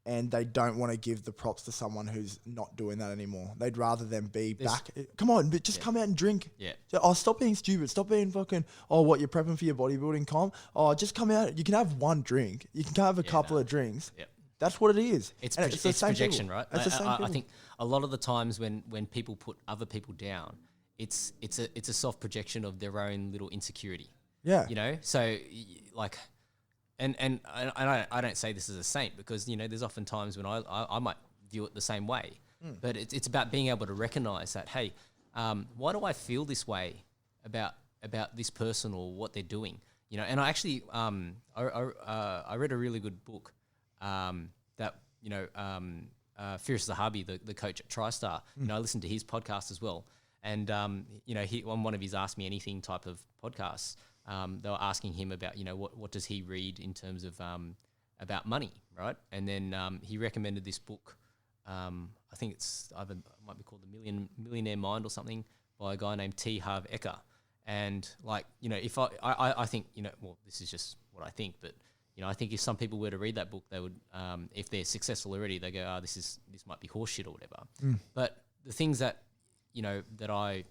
And they don't want to give the props to someone who's not doing that anymore. They'd rather them be back. Come on, but just come out and drink. Yeah. Oh, stop being stupid. Stop being fucking, what, you're prepping for your bodybuilding comp? Oh, just come out. You can have 1 drink. You can have a couple of drinks. Yep. That's what it is. It's projection, people. right? It's the same I think a lot of the times when people put other people down, it's a soft projection of their own little insecurity. Yeah. You know, so like, and I don't say this as a saint because, you know, there's often times when I might view it the same way, but it's about being able to recognize that, hey, why do I feel this way about this person or what they're doing? You know, and I actually I read a really good book that, you know, Firas Zahabi, the coach at TriStar, you know, I listened to his podcast as well. And, you know, on one of his Ask Me Anything type of podcasts, they were asking him about, you know, what does he read in terms of about money, right? And then he recommended this book. I think it might be called The Millionaire Mind or something, by a guy named T. Harv Eker. And like, you know, if I think, you know, well, this is just what I think, but you know, I think if some people were to read that book, they would, if they're successful already, they go, this might be horseshit or whatever. But the things that, you know, that I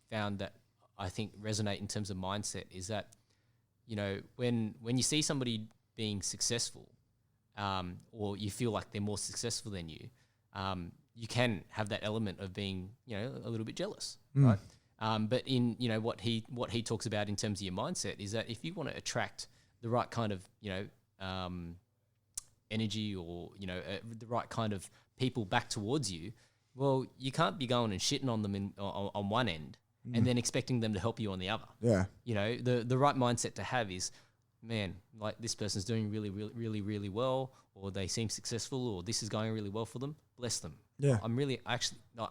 found that I think resonate in terms of mindset is that, you know, when you see somebody being successful, or you feel like they're more successful than you, you can have that element of being, you know, a little bit jealous, right? But in, you know, what he talks about in terms of your mindset is that if you want to attract the right kind of, you know, energy or, you know, the right kind of people back towards you, well, you can't be going and shitting on them on one end and then expecting them to help you on the other. Yeah. You know, the right mindset to have is, man, like this person's doing really, really, really, really well, or they seem successful, or this is going really well for them. Bless them. Yeah.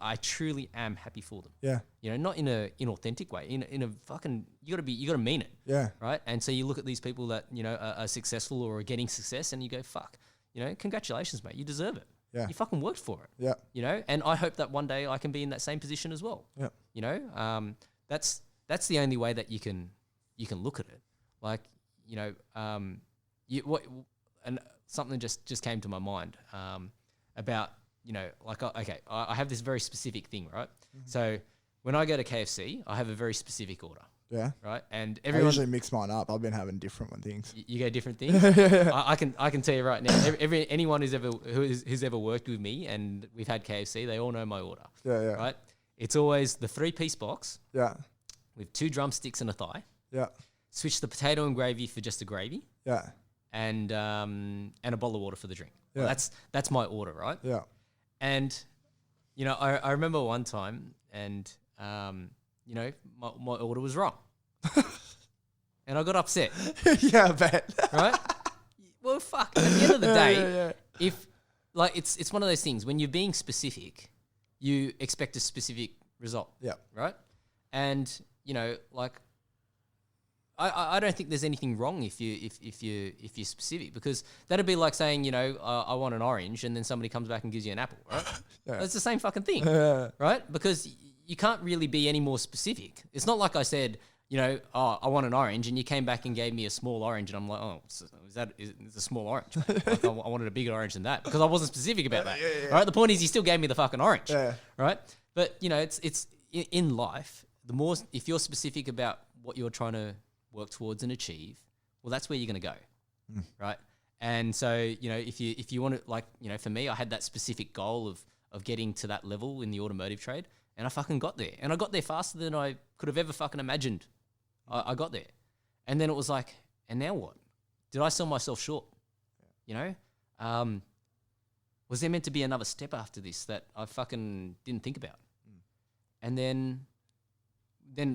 I truly am happy for them. Yeah. You know, not in a inauthentic way, in a fucking, you gotta mean it. Yeah. Right. And so you look at these people that, you know, are successful or are getting success and you go, fuck, you know, congratulations, mate. You deserve it. Yeah. You fucking worked for it. Yeah. You know, and I hope that one day I can be in that same position as well. Yeah. You know, that's the only way that you can look at it. Like, you know, and something just came to my mind about, you know, like, okay, I have this very specific thing, right? So when I go to KFC, I have a very specific order. Yeah. Right. And everyone, I usually mix mine up. I've been having different things. You go different things. I can tell you right now. Anyone who's ever worked with me and we've had KFC, they all know my order. Yeah. Yeah. Right. It's always the 3-piece box. Yeah. With 2 drumsticks and a thigh. Yeah. Switch the potato and gravy for just the gravy. Yeah. And a bottle of water for the drink. Yeah. Well, that's my order, right? Yeah. And you know, I remember one time, and you know, my order was wrong, and I got upset. Yeah, I bet. Right? Well, fuck. At the end of the day, like it's one of those things when you're being specific, you expect a specific result. Yeah. Right. And like I don't think there's anything wrong if you're specific, because that'd be like saying I want an orange and then somebody comes back and gives you an apple, right? Yeah. It's the same fucking thing, right? Because you can't really be any more specific. It's not like I said, I want an orange, and you came back and gave me a small orange, and I'm like, oh, is a small orange? Like, I wanted a bigger orange than that because I wasn't specific about that. Yeah. Right? The point is, you still gave me the fucking orange, Yeah. right? But it's in life. The more, if you're specific about what you're trying to work towards and achieve, well, that's where you're going to go, right? And so if you want to, like, for me, I had that specific goal of getting to that level in the automotive trade, and I fucking got there, and I got there faster than I could have ever fucking imagined. I got there, and then it was like, and now what? Did I sell myself short? Was there meant to be another step after this that I fucking didn't think about? And then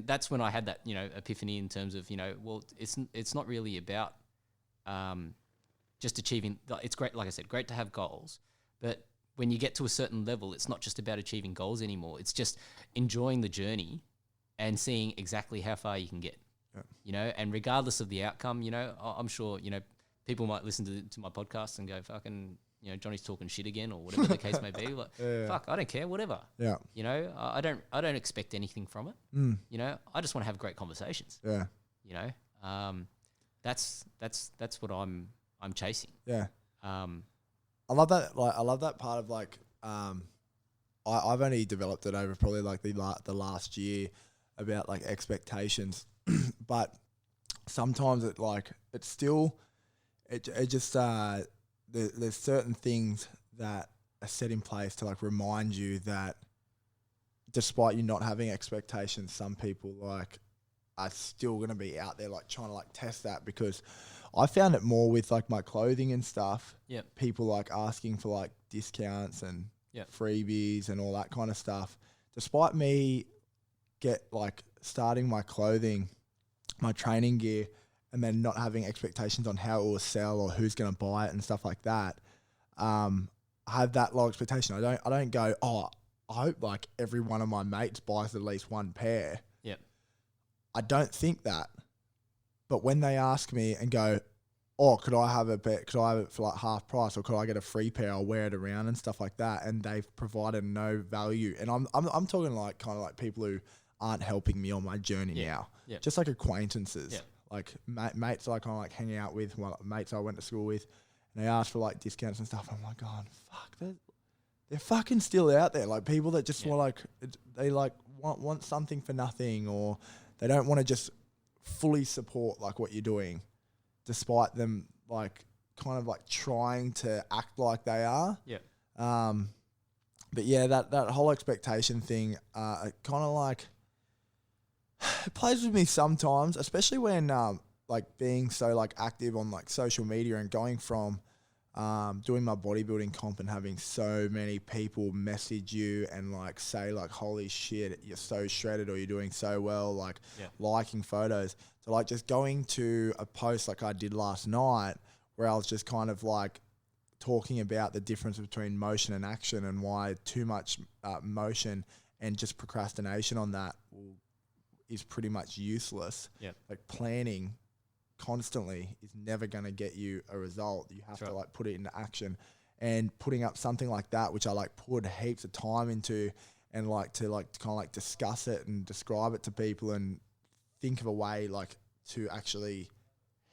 that's when I had that, epiphany in terms of, well, it's not really about just achieving. It's great, like I said, great to have goals, but when you get to a certain level, it's not just about achieving goals anymore. It's just enjoying the journey and seeing exactly how far you can get. Yeah. And regardless of the outcome, I'm sure, people might listen to my podcast and go, fucking, Johnny's talking shit again, or whatever the case may be. Like, fuck, I don't care, whatever. Yeah. I don't expect anything from it. I just want to have great conversations. Yeah. That's what I'm chasing. Yeah. I love that. Like, I love that part of like, I've only developed it over probably like the last year about like expectations, but sometimes it's still just there's certain things that are set in place to like remind you that despite you not having expectations, some people like are still going to be out there like trying to like test that, because I found it more with like my clothing and stuff. Yep. People like asking for like discounts and freebies and all that kind of stuff. Despite me starting my clothing, my training gear, and then not having expectations on how it will sell or who's going to buy it and stuff like that. I have that low expectation. I don't go, oh, I hope like every one of my mates buys at least one pair. Yeah. I don't think that. But when they ask me and go, oh, could I have it for like half price, or could I get a free pair? I'll wear it around and stuff like that. And they've provided no value. And I'm talking like kind of like people who aren't helping me on my journey now. Yeah. Just like acquaintances. Yeah. Like mates I kind of like hang out with, mates I went to school with, and they ask for like discounts and stuff. I'm like, oh, fuck, they're fucking still out there. Like people that just want something for nothing, or they don't want to just fully support like what you're doing, despite them like kind of like trying to act like they are. Yeah. But yeah, that whole expectation thing, kind of like, it plays with me sometimes, especially when like being so like active on like social media and going from doing my bodybuilding comp and having so many people message you and like say like, holy shit, you're so shredded, or you're doing so well, like liking photos. So like just going to a post like I did last night, where I was just kind of like talking about the difference between motion and action, and why too much motion and just procrastination on that is pretty much useless. Yeah. Like planning constantly is never going to get you a result. You have to like put it into action, and putting up something like that, which I like put heaps of time into, and like to like kind of like discuss it and describe it to people and think of a way like to actually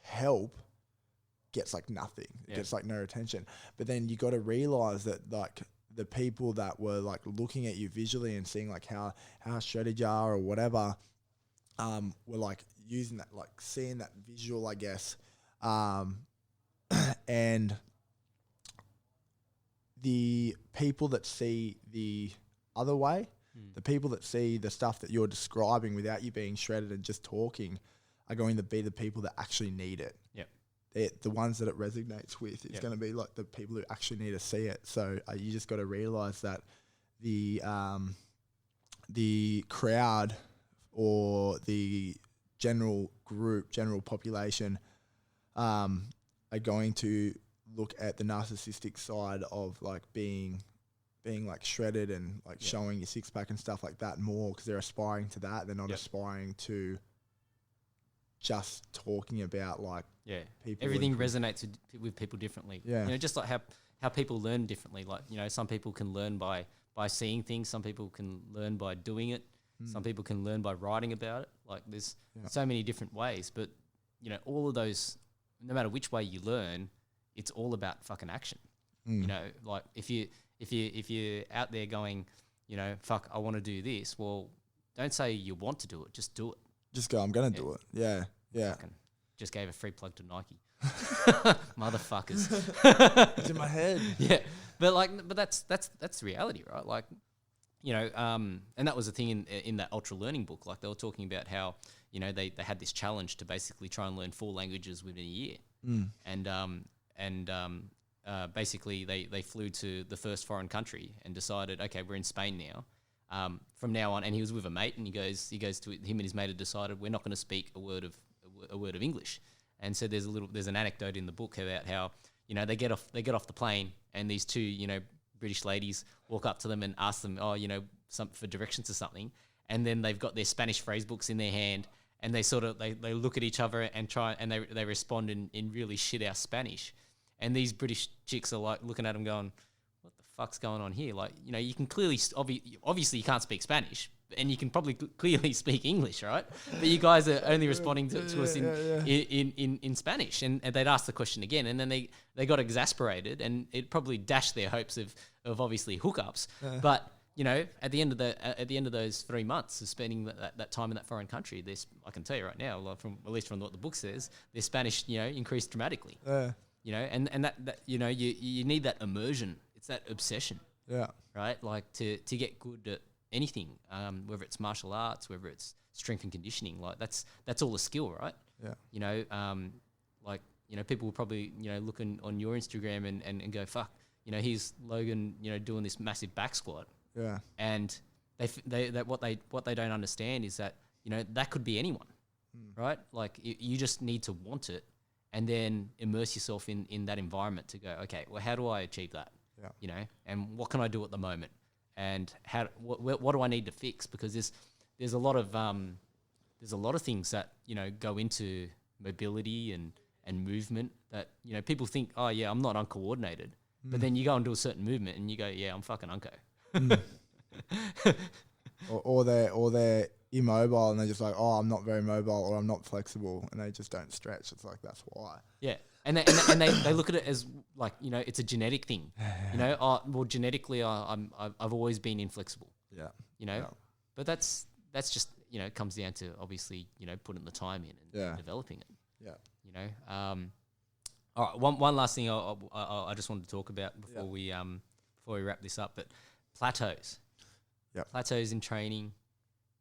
help, gets like nothing. It gets like no attention. But then you got to realize that like the people that were like looking at you visually and seeing like how shredded you are or whatever, were like using that, like seeing that visual, I guess. And the people that see the other way, the people that see the stuff that you're describing without you being shredded and just talking, are going to be the people that actually need it. Yep. The ones that it resonates with is going to be like the people who actually need to see it. So you just got to realize that the crowd, or the general group, general population, are going to look at the narcissistic side of like being like shredded and like showing your six pack and stuff like that more, because they're aspiring to that. They're not aspiring to just talking about like people. Everything resonates with people differently. Yeah. You know, just like how people learn differently. Like, you know, some people can learn by seeing things. Some people can learn by doing it. Some people can learn by writing about it. Like, there's so many different ways. But, you know, all of those, no matter which way you learn, it's all about fucking action. You know, like if you're out there going, you know, fuck, I want to do this. Well, don't say you want to do it. Just do it. Just go, I'm going to do it. Yeah. Yeah. Fucking just gave a free plug to Nike. Motherfuckers. It's in my head. Yeah. But that's the reality, right? Like, you know, and that was the thing in that Ultra Learning book. Like, they were talking about how, you know, they had this challenge to basically try and learn 4 languages within a year. Basically they flew to the first foreign country and decided, okay, we're in Spain now. From now on, and he was with a mate, and he goes to him and his mate had decided we're not going to speak a word of English. And so there's an anecdote in the book about how, you know, they get off the plane, and these 2, you know, British ladies walk up to them and ask them, oh, you know, for directions to something, and then they've got their Spanish phrase books in their hand, and they sort of they look at each other and try, and they respond in really shit ass Spanish, and these British chicks are like looking at them going, what the fuck's going on here? Like, you know, you can clearly obviously you can't speak Spanish, and you can probably clearly speak English, right? But you guys are only responding to us in Spanish. And they'd ask the question again, and then they got exasperated, and it probably dashed their hopes of obviously hookups. But, you know, at the end of those 3 months of spending that time in that foreign country, I can tell you right now, like at least from what the book says, their Spanish, you know, increased dramatically. You know, and that you know, you need that immersion. It's that obsession. Yeah. Right? Like to get good at anything, whether it's martial arts, whether it's strength and conditioning, like that's all a skill, right? Yeah. You know, like, you know, people will probably, you know, look on your Instagram and go, fuck, you know, here's Logan, you know, doing this massive back squat. Yeah. And what they don't understand is that, you know, that could be anyone, right? Like you just need to want it, and then immerse yourself in that environment to go, okay, well, how do I achieve that? Yeah. You know, and what can I do at the moment? And what do I need to fix? Because there's a lot of things that, you know, go into mobility and movement that, you know, people think, oh yeah, I'm not uncoordinated, but then you go and do a certain movement and you go, yeah, I'm fucking unco. or they're immobile and they're just like, oh, I'm not very mobile, or I'm not flexible, and they just don't stretch. It's like, that's why. Yeah. And they look at it as like, you know, it's a genetic thing. You know, well, genetically, I've always been inflexible. Yeah. You know, but that's just, you know, it comes down to obviously, you know, putting the time in and developing it. Yeah. You know, all right. One last thing I just wanted to talk about before we wrap this up, but plateaus. Yeah. Plateaus in training.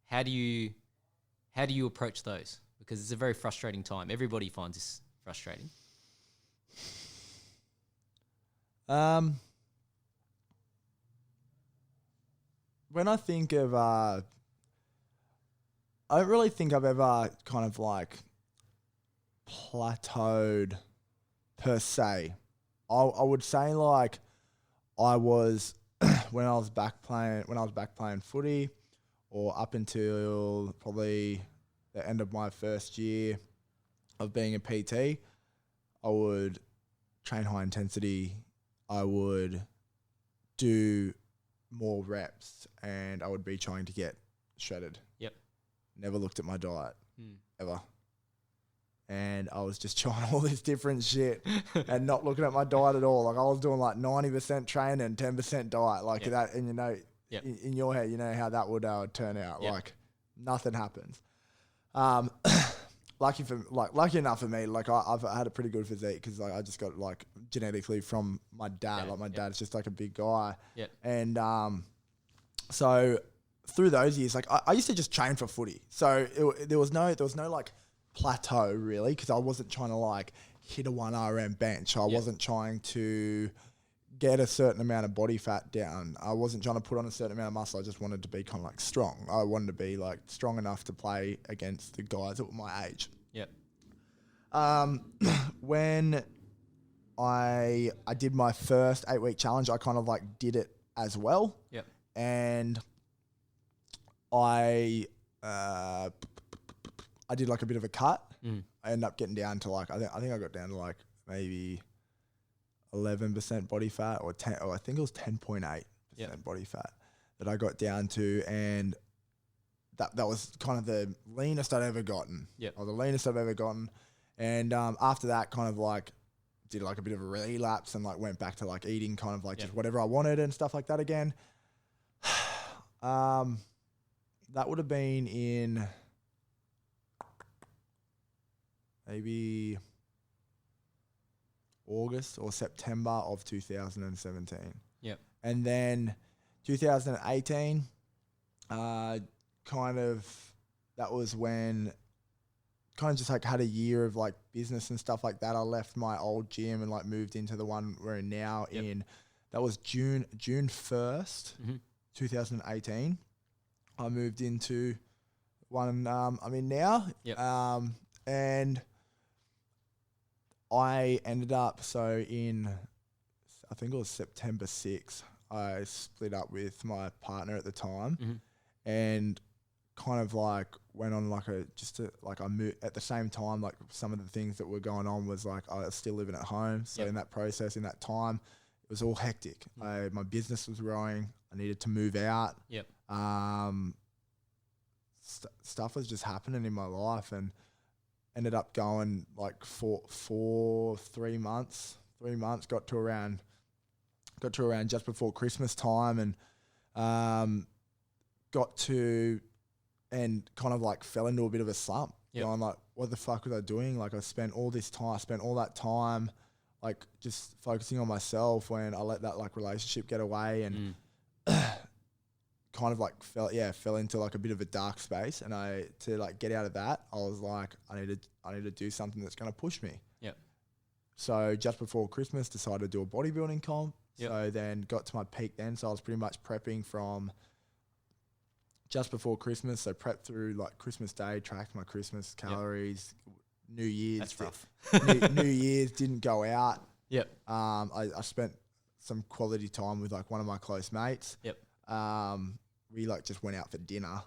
How do you approach those? Because it's a very frustrating time. Everybody finds this frustrating. When I think of, I don't really think I've ever kind of like plateaued per se. I would say like I was when I was back playing footy, or up until probably the end of my first year of being a PT, I would train high intensity. I would do more reps, and I would be trying to get shredded. Yep. Never looked at my diet, ever. And I was just trying all this different shit and not looking at my diet at all. Like, I was doing like 90% training and 10% diet, like that. And you know, in your head, you know how that would turn out. Like, nothing happens. Lucky enough for me, like I've had a pretty good physique, because like I just got like genetically from my dad. Like my dad's just like a big guy. Yep. And so through those years, like I used to just train for footy. So there was no like plateau really, because I wasn't trying to like hit a 1 RM bench. I wasn't trying to get a certain amount of body fat down. I wasn't trying to put on a certain amount of muscle. I just wanted to be kind of like strong. I wanted to be like strong enough to play against the guys that were my age. Yep. When I did my first 8-week challenge. I kind of like did it as well. Yep. And I did like a bit of a cut. I ended up getting down to like, I think I got down to like maybe 11% body fat or 10, or I think it was 10.8% body fat that I got down to. And that was kind of the leanest I'd ever gotten. Or the leanest I've ever gotten. And after that, kind of like did like a bit of a relapse and like went back to like eating kind of like just whatever I wanted and stuff like that again. That would have been in maybe August or September of 2017. Yep. And then 2018, kind of, that was when kind of just like had a year of like business and stuff like that. I left my old gym and like moved into the one we're in now in, that was June 1st, 2018. I moved into one I'm in now. And I ended up, so in, I think it was September 6th, I split up with my partner at the time and kind of like went on like I moved at the same time, like some of the things that were going on was like I was still living at home. So in that process, in that time, it was all hectic. My business was growing. I needed to move out. Stuff was just happening in my life and ended up going like for 3 months, got to around just before Christmas time and and kind of like fell into a bit of a slump. Going like, what the fuck was I doing? Like I spent all that time like just focusing on myself when I let that like relationship get away and kind of like fell into like a bit of a dark space. And to like get out of that, I was like, I need to do something that's going to push me. So just before Christmas, decided to do a bodybuilding comp. So then got to my peak then. So I was pretty much prepping from just before Christmas. So prepped through like Christmas Day, tracked my Christmas calories. New Year's. That's rough. New Year's didn't go out. I spent some quality time with like one of my close mates. We like just went out for dinner.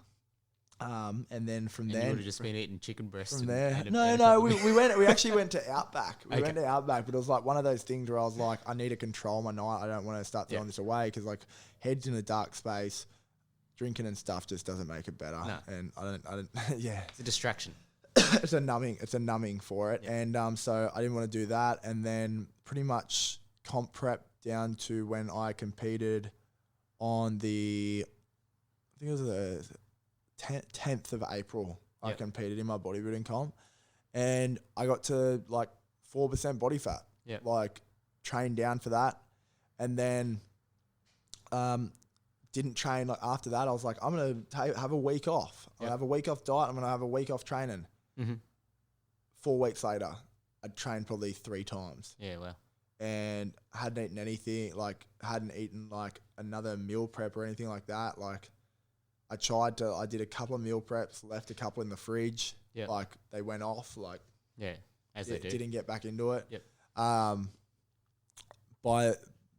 And then from there, you would have just been eating chicken breast. From there, we actually went to Outback. We went to Outback, but it was like one of those things where I was like, I need to control my night. I don't want to start throwing this away because like heads in a dark space, drinking and stuff just doesn't make it better. No. And I don't. It's a distraction. It's a numbing for it. And so I didn't want to do that. And then pretty much comp prep down to when I competed on I think it was the 10th of April. I competed in my bodybuilding comp and I got to like 4% body fat. Like trained down for that. And then didn't train like after that. I was like, I'm going to have a week off. I'll have a week off diet. I'm going to have a week off training. 4 weeks later, I'd trained probably 3 times. Wow. And hadn't eaten anything, like hadn't eaten like another meal prep or anything like that. Like I did a couple of meal preps, left a couple in the fridge. Like they went off, like as they do. Didn't get back into it. By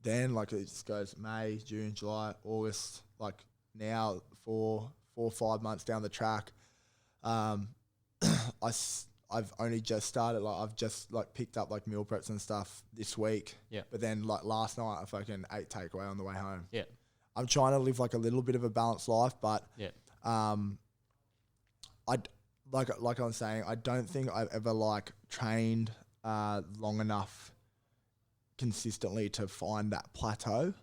then, like it just goes May, June, July, August. Like now, 4 or 5 months down the track, I've only just started. Like I've just like picked up like meal preps and stuff this week. But then like last night, I fucking ate takeaway on the way home. I'm trying to live like a little bit of a balanced life, but I like I was saying, I don't think I've ever like trained long enough consistently to find that plateau.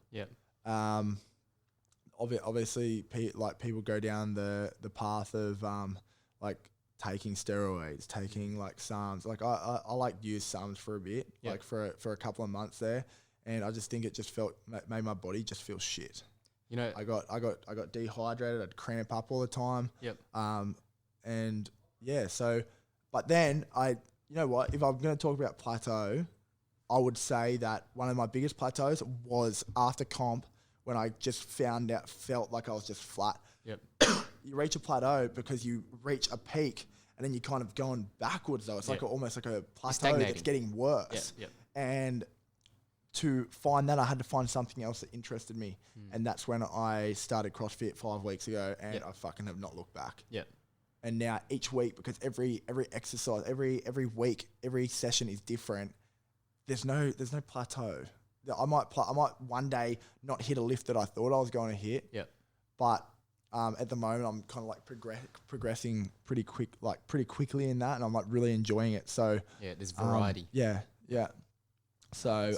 Obviously, people go down the path of like taking steroids, taking like SARMs. Like I like use SARMs for a bit, like for a couple of months there, and I just think it just made my body just feel shit. You know, I got dehydrated. I'd cramp up all the time. And yeah, so, but then you know what? If I'm going to talk about plateau, I would say that one of my biggest plateaus was after comp when I just felt like I was just flat. You reach a plateau because you reach a peak and then you're kind of going backwards though. It's like almost like a plateau that's getting worse. And to find that, I had to find something else that interested me. And that's when I started CrossFit 5 weeks ago, and I fucking have not looked back. Yep. And now each week, because every exercise, every week, every session is different. There's no plateau. I might one day not hit a lift that I thought I was going to hit. Yep. But at the moment, I'm kind of like progressing pretty quickly in that, and I'm like really enjoying it. So yeah, there's variety. Yeah. So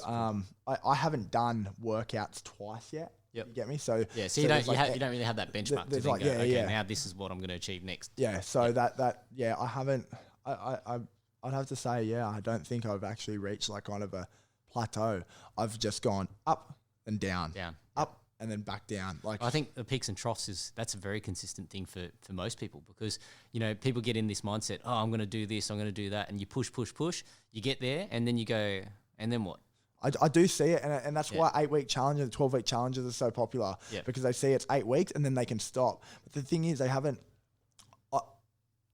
I haven't done workouts twice yet. Yep. You get me? So yeah, so you don't really have that benchmark to then go, now this is what I'm going to achieve next. Yeah. So I haven't. I'd have to say, I don't think I've actually reached like kind of a plateau. I've just gone up and down, up and then back down. Like, I think the peaks and troughs that's a very consistent thing for most people, because people get in this mindset, oh, I'm going to do this, I'm going to do that, and you push, you get there, and then you go, and then what? I do see it, and that's why 8-week challenges, 12-week challenges are so popular, because they see it's 8 weeks and then they can stop. But the thing is, they haven't.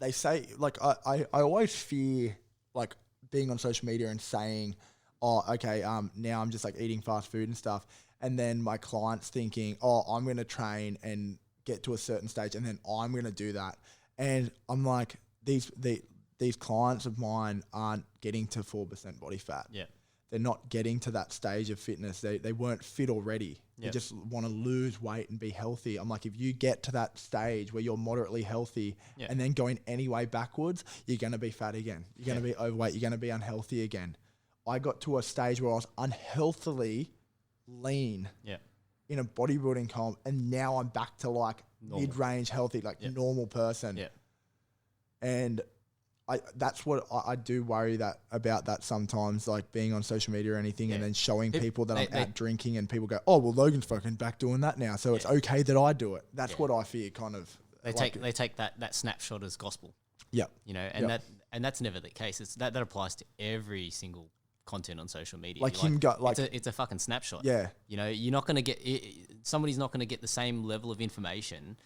They say, like, I always fear like being on social media and saying, oh, okay, now I'm just like eating fast food and stuff, and then my clients thinking, oh, I'm going to train and get to a certain stage, and then I'm going to do that, and I'm like, these clients of mine aren't getting to 4% body fat. Yeah. They're not getting to that stage of fitness. They weren't fit already. They just want to lose weight and be healthy. I'm like, if you get to that stage where you're moderately healthy and then going any way backwards, you're going to be fat again. You're going to be overweight. You're going to be unhealthy again. I got to a stage where I was unhealthily lean in a bodybuilding comp, and now I'm back to like mid-range healthy, like normal person. Yeah. And that's what I do worry about that sometimes, like being on social media or anything, and then showing people that I'm out drinking, and people go, oh, well, Logan's fucking back doing that now, so it's okay that I do it. That's what I fear, kind of. They take that snapshot as gospel. Yeah. And that's never the case. That applies to every single content on social media. It's a fucking snapshot. Yeah. You're not going to get somebody's not going to get the same level of information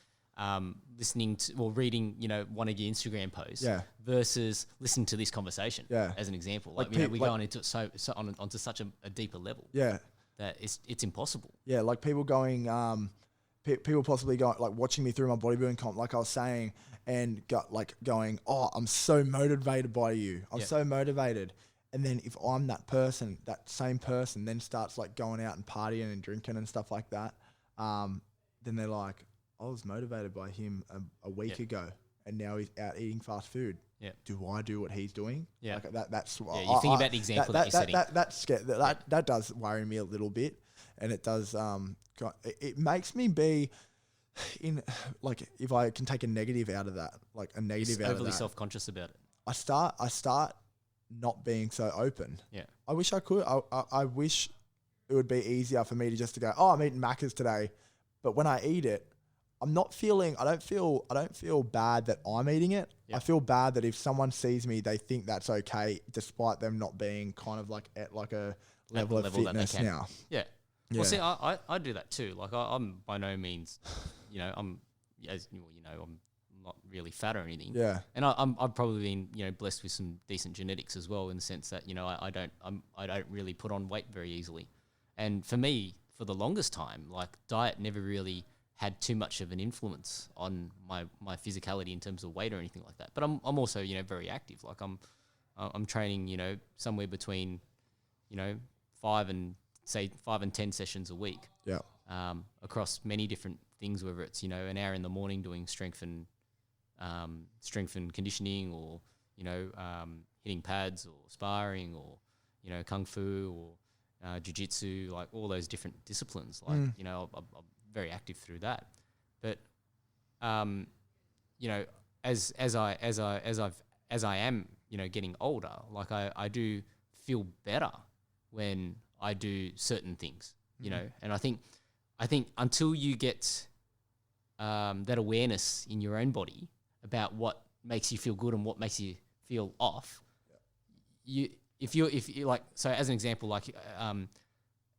listening to or reading, one of your Instagram posts versus listening to this conversation as an example. Like, we're going into it onto such a deeper level that it's impossible. Yeah, like people going, people possibly going, like watching me through my bodybuilding comp, like I was saying, and going, oh, I'm so motivated by you. I'm so motivated. And then if I'm that person, that same person then starts like going out and partying and drinking and stuff like that, then they're like, I was motivated by him a week ago, and now he's out eating fast food. Yeah. Do I do what he's doing? Yeah. Like that's you think about the example that you're setting. That does worry me a little bit, and it does. It makes me be in, like, if I can take a negative out of that, like a negative out of that. Overly self-conscious about it. I start not being so open. Yeah. I wish I could. I wish it would be easier for me to just to go, oh, I'm eating Macca's today, but when I eat it, I don't feel bad that I'm eating it. Yep. I feel bad that if someone sees me, they think that's okay, despite them not being kind of like at like a level of fitness now. Yeah. Well, see, I do that too. Like I'm by no means, I'm not really fat or anything. Yeah. And I've probably been, blessed with some decent genetics as well, in the sense that, I don't really put on weight very easily. And for me, for the longest time, like diet never really had too much of an influence on my physicality in terms of weight or anything like that. But I'm also, very active. Like I'm training, somewhere between, 5 and 10 sessions a week. Yeah. Across many different things, whether it's, an hour in the morning doing strength and conditioning, or, hitting pads, or sparring, or, kung fu, or jiu-jitsu, like all those different disciplines. Like, I'm very active through that. But as I am, getting older, like I do feel better when I do certain things, and I think until you get that awareness in your own body about what makes you feel good and what makes you feel off, if you like, so as an example, like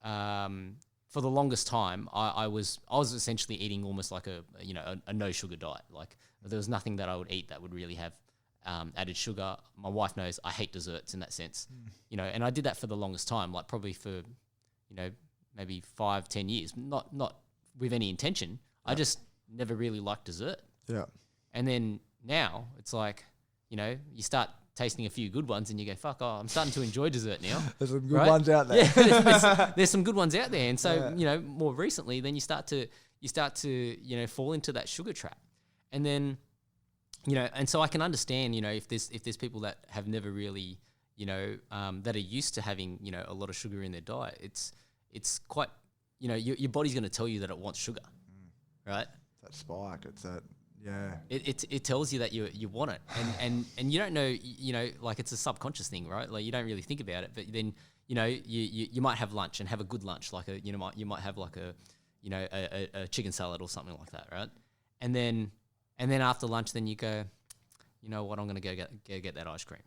for the longest time, I was essentially eating almost like a no sugar diet. Like there was nothing that I would eat that would really have added sugar. My wife knows I hate desserts in that sense, and I did that for the longest time, like probably for maybe 5-10 years, not with any intention. I just never really liked dessert. Yeah. And then now it's like, you start tasting a few good ones and you go, fuck, I'm starting to enjoy dessert now. There's some good ones out there. Yeah, there's some good ones out there. And so, more recently, then you start to fall into that sugar trap. And then, and so I can understand, if there's people that have never really, that are used to having, a lot of sugar in their diet, it's quite, your body's going to tell you that it wants sugar, right? That spike, it's that, yeah. It tells you that you want it, and you don't know, like it's a subconscious thing, right? Like you don't really think about it, but then, you might have lunch and have a good lunch, like you might have like a chicken salad or something like that, right? And then after lunch, then you go, you know what, I'm going to go get that ice cream,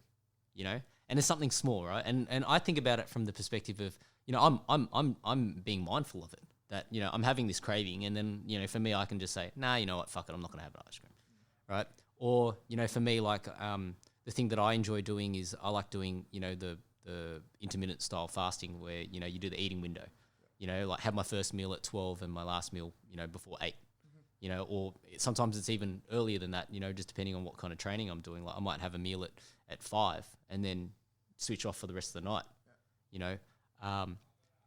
and it's something small, right? And I think about it from the perspective of, I'm being mindful of it, that, I'm having this craving, and then, for me, I can just say, nah, you know what, fuck it, I'm not going to have an ice cream, right? Or, for me, like, the thing that I enjoy doing is I like doing, the intermittent style fasting where, you do the eating window, like have my first meal at 12 and my last meal, before 8. Or sometimes it's even earlier than that, just depending on what kind of training I'm doing. Like I might have a meal at 5 and then switch off for the rest of the night,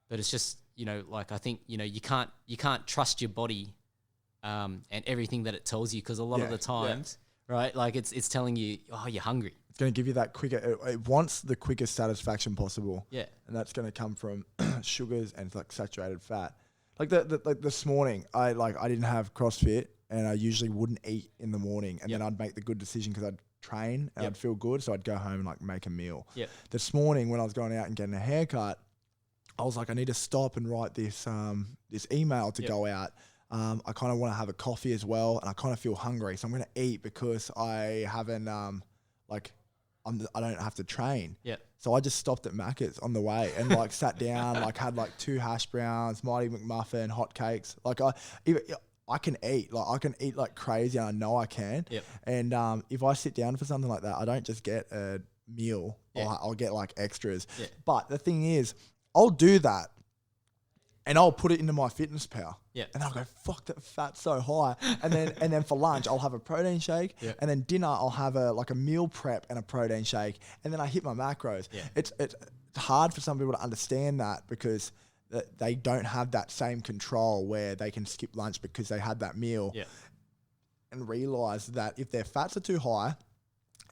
but it's just, like I think, you can't trust your body and everything that it tells you, because a lot of the times, right, like it's telling you, oh, you're hungry. It's going to give you that quicker, it wants the quickest satisfaction possible. Yeah. And that's going to come from sugars and like saturated fat. Like like this morning, I didn't have CrossFit, and I usually wouldn't eat in the morning, and then I'd make the good decision because I'd train and I'd feel good, so I'd go home and like make a meal. Yep. This morning when I was going out and getting a haircut, I was like, I need to stop and write this email to go out. I kind of want to have a coffee as well, and I kind of feel hungry, so I'm going to eat because I haven't I don't have to train. Yeah. So I just stopped at Macca's on the way and like sat down, like had like 2 hash browns, Mighty McMuffin, hot cakes. Like I can eat like crazy, and I know I can. Yep. And if I sit down for something like that, I don't just get a meal. I'll get like extras. Yeah. But the thing is, I'll do that and I'll put it into my fitness pal. Yeah. And I'll go, fuck, that fat's so high. And then for lunch, I'll have a protein shake. Yeah. And then dinner, I'll have a meal prep and a protein shake. And then I hit my macros. Yeah. It's hard for some people to understand that, because they don't have that same control where they can skip lunch because they had that meal. Yeah. And realize that if their fats are too high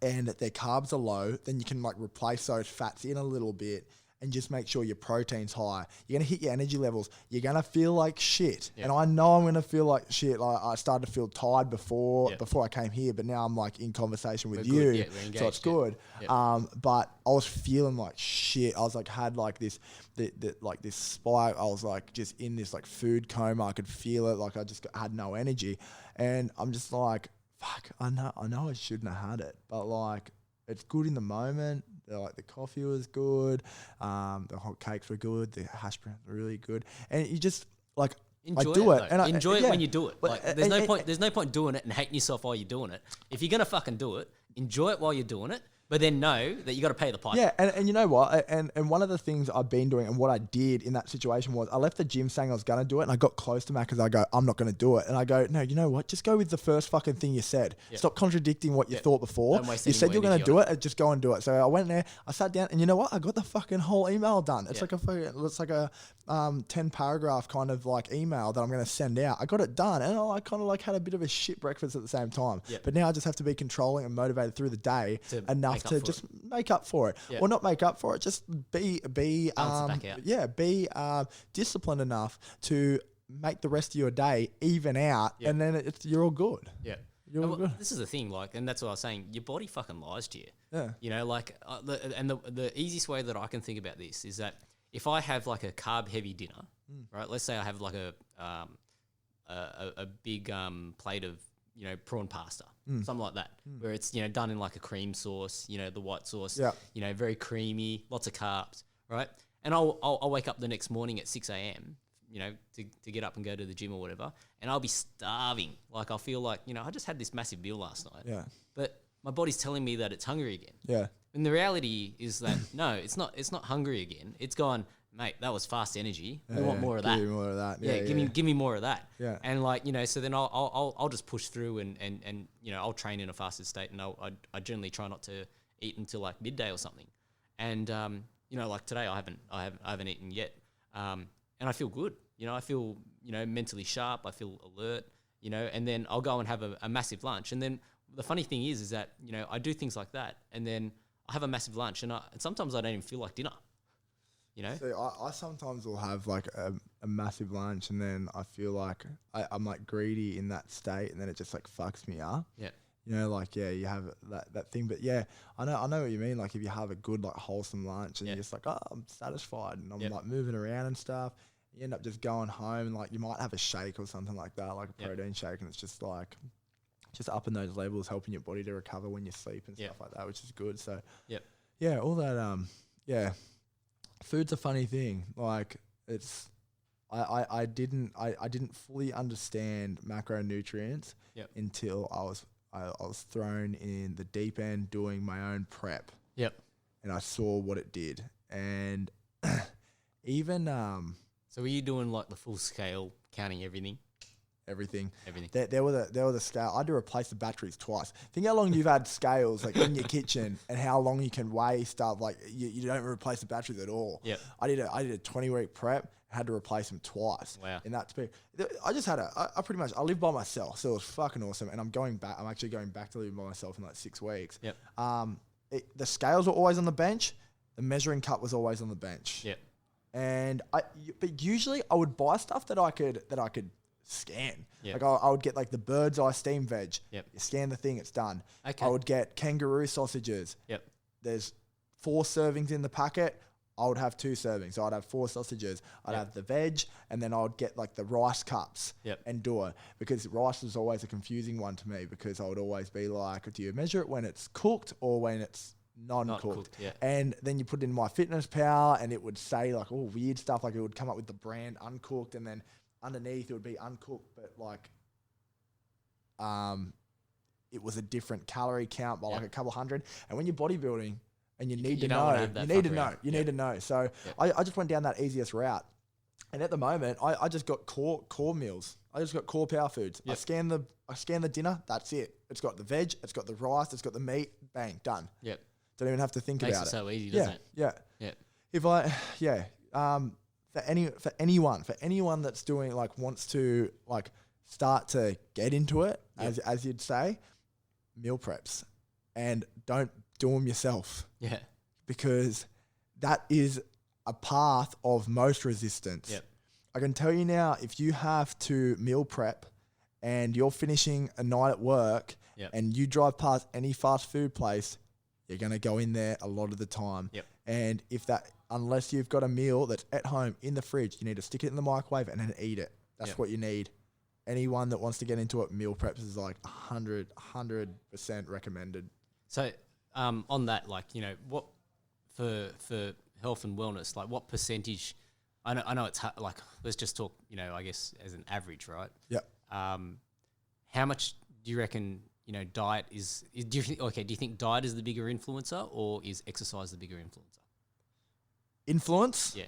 and that their carbs are low, then you can like replace those fats in a little bit and just make sure your protein's high. You're going to hit your energy levels. You're going to feel like shit. Yep. And I know I'm going to feel like shit. Like I started to feel tired before I came here, but now I'm like in conversation with you. Yeah, so it's good. Yep. But I was feeling like shit. I was like, had like this spike. I was like just in this like food coma. I could feel it. Like I just had no energy. And I'm just like, fuck, I know I shouldn't have had it, but like, it's good in the moment. Like the coffee was good, the hot cakes were good, the hash browns were really good, and you just like enjoy do it. And enjoy it when you do it. Like, there's no point doing it and hating yourself while you're doing it. If you're gonna fucking do it, enjoy it while you're doing it. But then know that you got to pay the piper. Yeah, and you know what? And one of the things I've been doing and what I did in that situation was I left the gym saying I was going to do it, and I got close to Mac because I go, I'm not going to do it. And I go, no, you know what? Just go with the first fucking thing you said. Yep. Stop contradicting what you thought before. You said you're going to do it, just go and do it. So I went there, I sat down, and you know what? I got the fucking whole email done. It's like a 10 paragraph kind of like email that I'm going to send out. I got it done, and I kind of like had a bit of a shit breakfast at the same time. Yep. But now I just have to be controlling and motivated through the day enough to just make up for it, or not make up for it. Just be disciplined enough to make the rest of your day even out, and then you're all good. Yeah, you're all good. This is the thing, like, and that's what I was saying. Your body fucking lies to you. Yeah, you know, like, the easiest way that I can think about this is that if I have like a carb heavy dinner, right? Let's say I have like a big plate of, you know, prawn pasta, something like that, where it's, you know, done in like a cream sauce, you know, the white sauce, you know, very creamy, lots of carbs, right? And I'll wake up the next morning at 6 a.m., you know, to get up and go to the gym or whatever, and I'll be starving. Like, I'll feel like, you know, I just had this massive meal last night. Yeah. But my body's telling me that it's hungry again. Yeah. And the reality is that, no, it's not hungry again. It's gone, mate, that was fast energy. We want more of that. Give me more of that. Yeah, give me more of that. Yeah. And like, you know, so then I'll just push through and you know, I'll train in a fasted state, and I generally try not to eat until like midday or something. And you know, like today I haven't eaten yet. And I feel good. You know, I feel, you know, mentally sharp. I feel alert, you know, and then I'll go and have a massive lunch. And then the funny thing is that, you know, I do things like that, and then I have a massive lunch, and sometimes I don't even feel like dinner. You know, so I sometimes will have like a massive lunch, and then I feel like I'm like greedy in that state, and then it just like fucks me up. Yeah. You know, like, yeah, you have that thing, but yeah, I know what you mean. Like if you have a good, like wholesome lunch and you're just like, oh, I'm satisfied, and I'm like moving around and stuff, you end up just going home and like you might have a shake or something like that, like a protein shake, and it's just like, just upping those levels, helping your body to recover when you sleep and stuff like that, which is good. So yeah, all that, food's a funny thing. Like it's, I didn't fully understand macronutrients until I was thrown in the deep end doing my own prep. Yep. And I saw what it did. And even so were you doing like the full scale, counting everything? Everything. There were the scale. I had to replace the batteries twice. Think how long you've had scales like in your kitchen, and how long you can weigh stuff. Like you don't replace the batteries at all. Yeah. I did a 20-week prep. Had to replace them twice. Wow. In that speed, I just had I live by myself, so it was fucking awesome. And I'm actually going back to living by myself in like 6 weeks. Yep. The scales were always on the bench. The measuring cup was always on the bench. Yep. And but usually I would buy stuff that I could scan. Yep. Like I would get like the bird's eye steam veg. Yep. You scan the thing, it's done. Okay. I would get kangaroo sausages. Yep. There's 4 servings in the packet. I would have 2 servings. So I'd have 4 sausages. I'd have the veg, and then I would get like the rice cups and do it, because rice was always a confusing one to me, because I would always be like, do you measure it when it's cooked or when it's non-cooked? Yeah. And then you put it in MyFitnessPal, and it would say like all weird stuff, like it would come up with the brand uncooked, and then underneath it would be uncooked, but like it was a different calorie count by like a couple hundred. And when you're bodybuilding and you need to know. So I just went down that easiest route. And at the moment, I just got core meals. I just got core power foods. Yep. I scan the dinner. That's it. It's got the veg. It's got the rice. It's got the meat. Bang, done. Yep. Don't even have to think about it. Makes it so easy, doesn't it? Yeah. If for anyone that's doing like wants to like start to get into it, as you'd say, meal preps, and don't do them yourself. Yeah. Because that is a path of most resistance. Yep. I can tell you now, if you have to meal prep and you're finishing a night at work and you drive past any fast food place, you're going to go in there a lot of the time. Yep. And unless you've got a meal that's at home in the fridge, you need to stick it in the microwave and then eat it. That's what you need. Anyone that wants to get into it, meal preps is like 100% recommended. So on that, like, you know, what for health and wellness, like what percentage, I know it's like, let's just talk, you know, I guess as an average, right? Yeah. How much do you reckon, you know, diet do you think diet is the bigger influencer, or is exercise the bigger influencer? Influence? Yeah.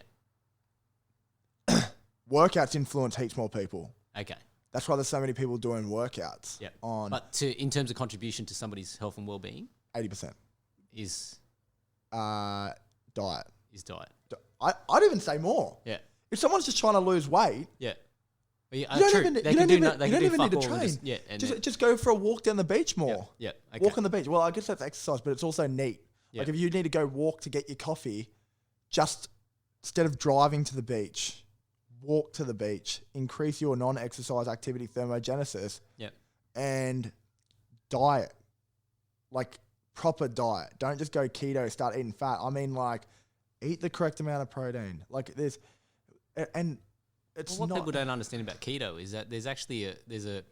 Workouts influence heaps more people. Okay. That's why there's so many people doing workouts. Yeah. But in terms of contribution to somebody's health and well-being, 80% is diet. Is diet. I'd even say more. Yeah. If someone's just trying to lose weight, yeah. You don't even need to train. Just, just go for a walk down the beach more. Yeah. Okay. Walk on the beach. Well, I guess that's exercise, but it's also neat. Yeah. Like if you need to go walk to get your coffee, just instead of driving to the beach, walk to the beach, increase your non-exercise activity thermogenesis, and diet, like proper diet. Don't just go keto, start eating fat. I mean, like, eat the correct amount of protein. Like it's what people don't understand about keto is that there's actually there's a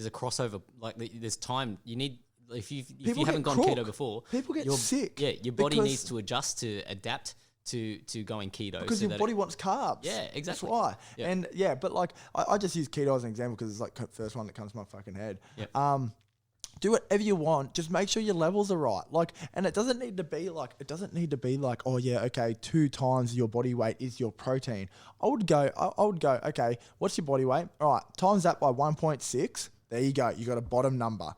crossover. Like there's time you need. If you haven't gone keto before, people get sick. Yeah, your body needs to adjust to adapt to going keto because your body wants carbs. Yeah, exactly. That's why. Yeah. And but like I just use keto as an example because it's like the first one that comes to my fucking head. Yeah. do whatever you want. Just make sure your levels are right. Like, and it doesn't need to be like, oh yeah, okay, 2 times your body weight is your protein. I would go, okay, what's your body weight? All right, times that by 1.6. There you go. You got a bottom number.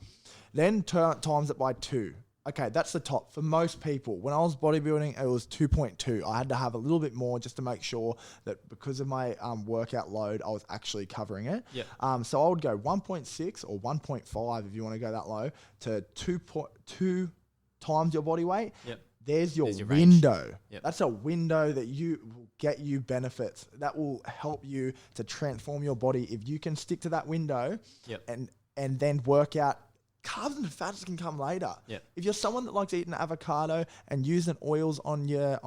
Then times it by 2. Okay, that's the top for most people. When I was bodybuilding, it was 2.2. I had to have a little bit more just to make sure that because of my workout load, I was actually covering it. Yeah. So I would go 1.6 or 1.5 if you want to go that low to 2 times your body weight. Yep. There's your range. window. Yep. That's a window that will get you benefits. That will help you to transform your body. If you can stick to that window, yep. and then work out. Carbs and fats can come later. Yep. If you're someone that likes eating avocado and using oils on your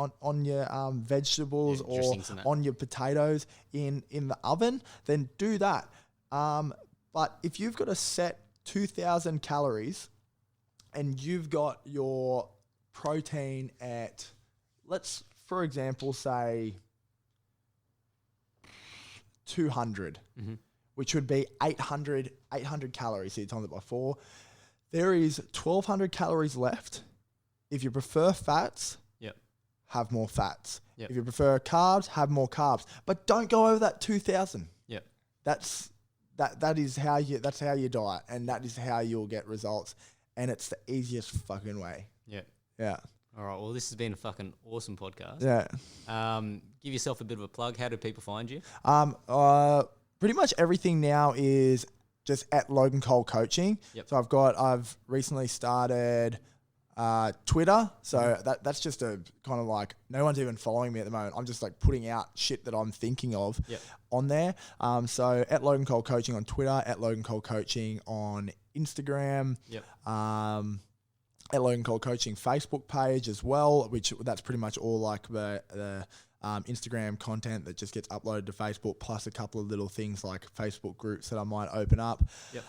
vegetables or on your potatoes in the oven, then do that. But if you've got a set 2,000 calories and you've got your protein at, let's for example say 200, which would be 800 calories. So you times it by 4. There is 1,200 calories left. If you prefer fats, yep. have more fats. Yep. If you prefer carbs, have more carbs. But don't go over that 2,000. Yep. That's how you diet, and that is how you'll get results. And it's the easiest fucking way. Yep. Yeah. All right. Well, this has been a fucking awesome podcast. Yeah. Give yourself a bit of a plug. How do people find you? Pretty much everything now is just at Logan Cole Coaching. Yep. So I've recently started Twitter. So that's just a kind of like, no one's even following me at the moment. I'm just like putting out shit that I'm thinking of on there. So at Logan Cole Coaching on Twitter, at Logan Cole Coaching on Instagram. Yep. At Logan Cole Coaching Facebook page as well, which that's pretty much all like the Instagram content that just gets uploaded to Facebook, plus a couple of little things like Facebook groups that I might open up. Yep.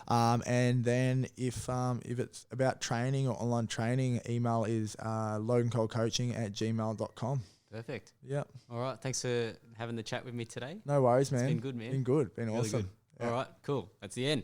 And then if it's about training or online training, email is logancolecoaching@gmail.com. Perfect. Yep. All right. Thanks for having the chat with me today. No worries, man. It's been good, man. Been good. Been really awesome. Good. Yeah. All right. Cool. That's the end.